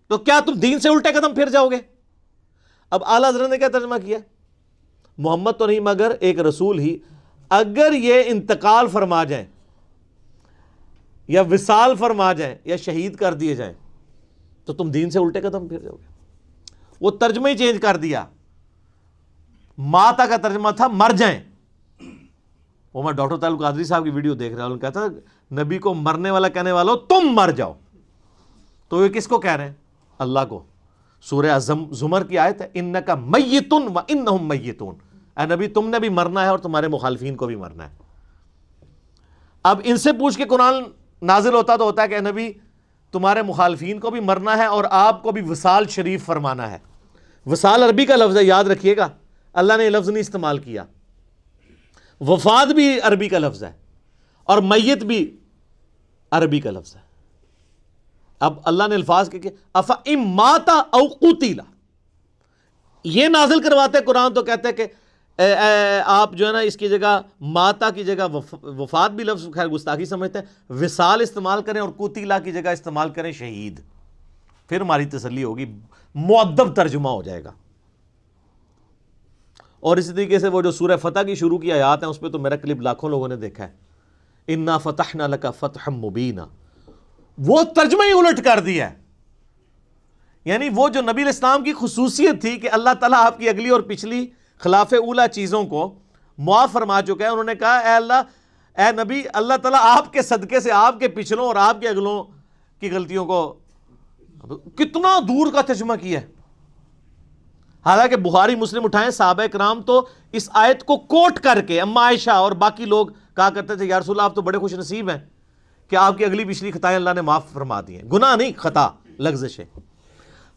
تو کیا تم دین سے الٹے قدم پھر جاؤ گے؟ اب اعلیٰ حضرت نے کیا ترجمہ کیا؟ محمد تو نہیں مگر ایک رسول ہی، اگر یہ انتقال فرما جائیں یا وصال فرما جائیں یا شہید کر دیے جائیں تو تم دین سے الٹے قدم پھر جاؤ گے۔ وہ ترجمہ ہی چینج کر دیا، ماتا کا ترجمہ تھا مر جائیں۔ وہ میں ڈاکٹر طارق قادری صاحب کی ویڈیو دیکھ رہا ہوں، انہوں نے کہا تھا نبی کو مرنے والا کہنے والا ہو تم مر جاؤ، تو یہ کس کو کہہ رہے ہیں؟ اللہ کو۔ سورہ زمر کی آیت ہے انکا میتن و انہم میتون، اے نبی تم نے بھی مرنا ہے اور تمہارے مخالفین کو بھی مرنا ہے۔ اب ان سے پوچھ کے قرآن نازل ہوتا تو ہوتا ہے کہ اے نبی تمہارے مخالفین کو بھی مرنا ہے اور آپ کو بھی وصال شریف فرمانا ہے۔ وصال عربی کا لفظ ہے، یاد رکھیے گا، اللہ نے یہ لفظ نہیں استعمال کیا۔ وفات بھی عربی کا لفظ ہے اور میت بھی عربی کا لفظ ہے۔ اب اللہ نے الفاظ کہ افئن مات او قتل یہ نازل کرواتے قرآن، تو کہتے ہیں کہ آپ جو ہے نا اس کی جگہ ماتا کی جگہ وفات بھی لفظ خیر گستاخی سمجھتے ہیں، وصال استعمال کریں اور قتیلہ کی جگہ استعمال کریں شہید، پھر ہماری تسلی ہوگی، مؤدب ترجمہ ہو جائے گا۔ اور اسی طریقے سے وہ جو سورہ فتح کی شروع کی آیات ہیں اس پہ تو میرا کلپ لاکھوں لوگوں نے دیکھا ہے، انا فتحنا لک فتحا مبینا، وہ ترجمہ ہی الٹ کر دیا ہے۔ یعنی وہ جو نبی علیہ السلام کی خصوصیت تھی کہ اللہ تعالیٰ آپ کی اگلی اور پچھلی خلاف اولا چیزوں کو معاف فرما چکا ہے، انہوں نے کہا اے اللہ اے نبی اللہ تعالیٰ آپ کے صدقے سے آپ کے پچھلوں اور آپ کے اگلوں کی غلطیوں کو، کتنا دور کا ترجمہ کیا ہے۔ حالانکہ بخاری مسلم اٹھائیں، صحابہ کرام تو اس آیت کو کوٹ کر کے اما عائشہ اور باقی لوگ کہا کرتے تھے یا رسول اللہ آپ تو بڑے خوش نصیب ہیں کہ آپ کی اگلی پچھلی خطائیں اللہ نے معاف فرما دی ہیں، گناہ نہیں خطا لغزش ہے۔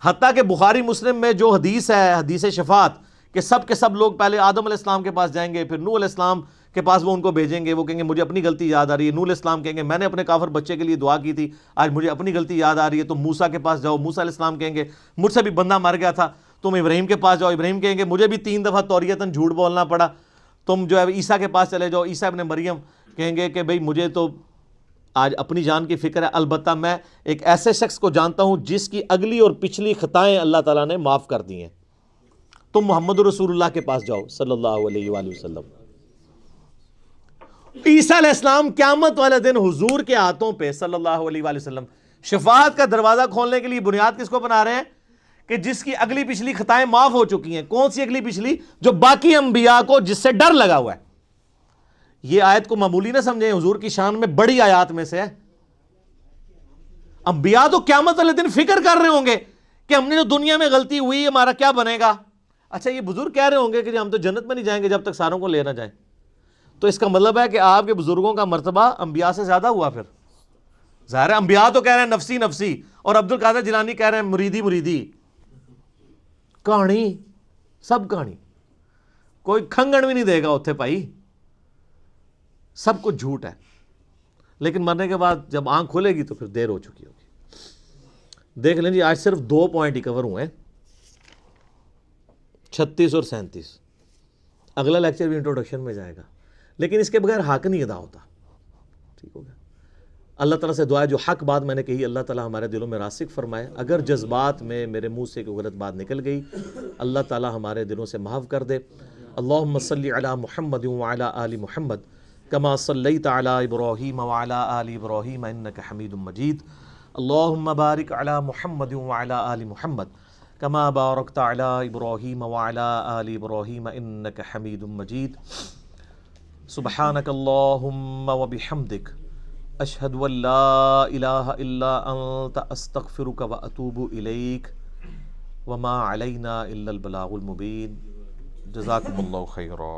حتیٰ کہ بخاری مسلم میں جو حدیث ہے، حدیث شفاعت، کہ سب کے سب لوگ پہلے آدم علیہ السلام کے پاس جائیں گے، پھر نوح علیہ السلام کے پاس وہ ان کو بھیجیں گے، وہ کہیں گے مجھے اپنی غلطی یاد آ رہی ہے، نوح علیہ السلام کہیں گے میں نے اپنے کافر بچے کے لیے دعا کی تھی آج مجھے اپنی غلطی یاد آ رہی ہے، تم موسیٰ کے پاس جاؤ، موسیٰ علیہ السلام کہیں گے مجھ سے بھی بندہ مر گیا تھا، تم ابراہیم کے پاس جاؤ، ابراہیم کہیں گے مجھے بھی 3 دفعہ توریتاً جھوٹ بولنا پڑا، تم جو ہے عیسیٰ کے پاس چلے جاؤ، عیسیٰ ابن مریم کہیں گے کہ بھئی مجھے تو آج اپنی جان کی فکر ہے، البتہ میں ایک ایسے شخص کو جانتا ہوں جس کی اگلی اور پچھلی خطائیں اللہ تعالیٰ نے معاف کر دی ہیں۔ تم محمد رسول اللہ کے پاس جاؤ صلی اللہ علیہ وآلہ وسلم۔ عیسیٰ علیہ السلام قیامت والے دن حضور کے ہاتھوں پہ صلی اللہ علیہ وآلہ وسلم شفاعت کا دروازہ کھولنے کے لیے بنیاد کس کو بنا رہے ہیں؟ کہ جس کی اگلی پچھلی خطائیں معاف ہو چکی ہیں۔ کون سی اگلی پچھلی؟ جو باقی انبیاء کو جس سے ڈر لگا ہوا ہے۔ یہ آیت کو معمولی نہ سمجھیں، حضور کی شان میں بڑی آیات میں سے ہے۔ انبیاء تو قیامت والے دن فکر کر رہے ہوں گے کہ ہم نے جو دنیا میں غلطی ہوئی ہمارا کیا بنے گا۔ اچھا یہ بزرگ کہہ رہے ہوں گے کہ ہم تو جنت میں نہیں جائیں گے جب تک ساروں کو لے نہ جائیں، تو اس کا مطلب ہے کہ آپ کے بزرگوں کا مرتبہ انبیاء سے زیادہ ہوا۔ پھر ظاہر ہے انبیاء تو کہہ رہے ہیں نفسی نفسی، اور عبد القادر جیلانی کہہ رہے ہیں مریدی مریدی۔ کہانی سب کہانی، کوئی کھنگن بھی نہیں دے گا اتھے بھائی، سب کچھ جھوٹ ہے۔ لیکن مرنے کے بعد جب آنکھ کھلے گی تو پھر دیر ہو چکی ہوگی۔ دیکھ لیں جی، آج صرف 2 پوائنٹ ہی کور ہوئے ہیں، 36 اور 37۔ اگلا لیکچر بھی انٹروڈکشن میں جائے گا، لیکن اس کے بغیر حق نہیں ادا ہوتا۔ ٹھیک ہو گیا؟ اللہ تعالیٰ سے دعا ہے جو حق بات میں نے کہی اللہ تعالیٰ ہمارے دلوں میں راسخ فرمائے۔ اگر جذبات میں میرے منہ سے کوئی غلط بات نکل گئی اللہ تعالیٰ ہمارے دلوں سے معاف کر دے۔ اللہم صلی علی محمد وعلی آل محمد کما صلیت علی ابراہیم وعلی آل ابراہیم انک حمید مجید۔ اللہم بارک علی محمد وعلی آل محمد کما بارکت علی ابراہیم وعلی آل ابراہیم انک حمید مجید۔ سبحانک اللہم وبحمدک اشہد ان لا الہ الا انت استغفرک واتوب الیک وما علینا الا البلاغ المبین۔ جزاکم اللہ خیرا۔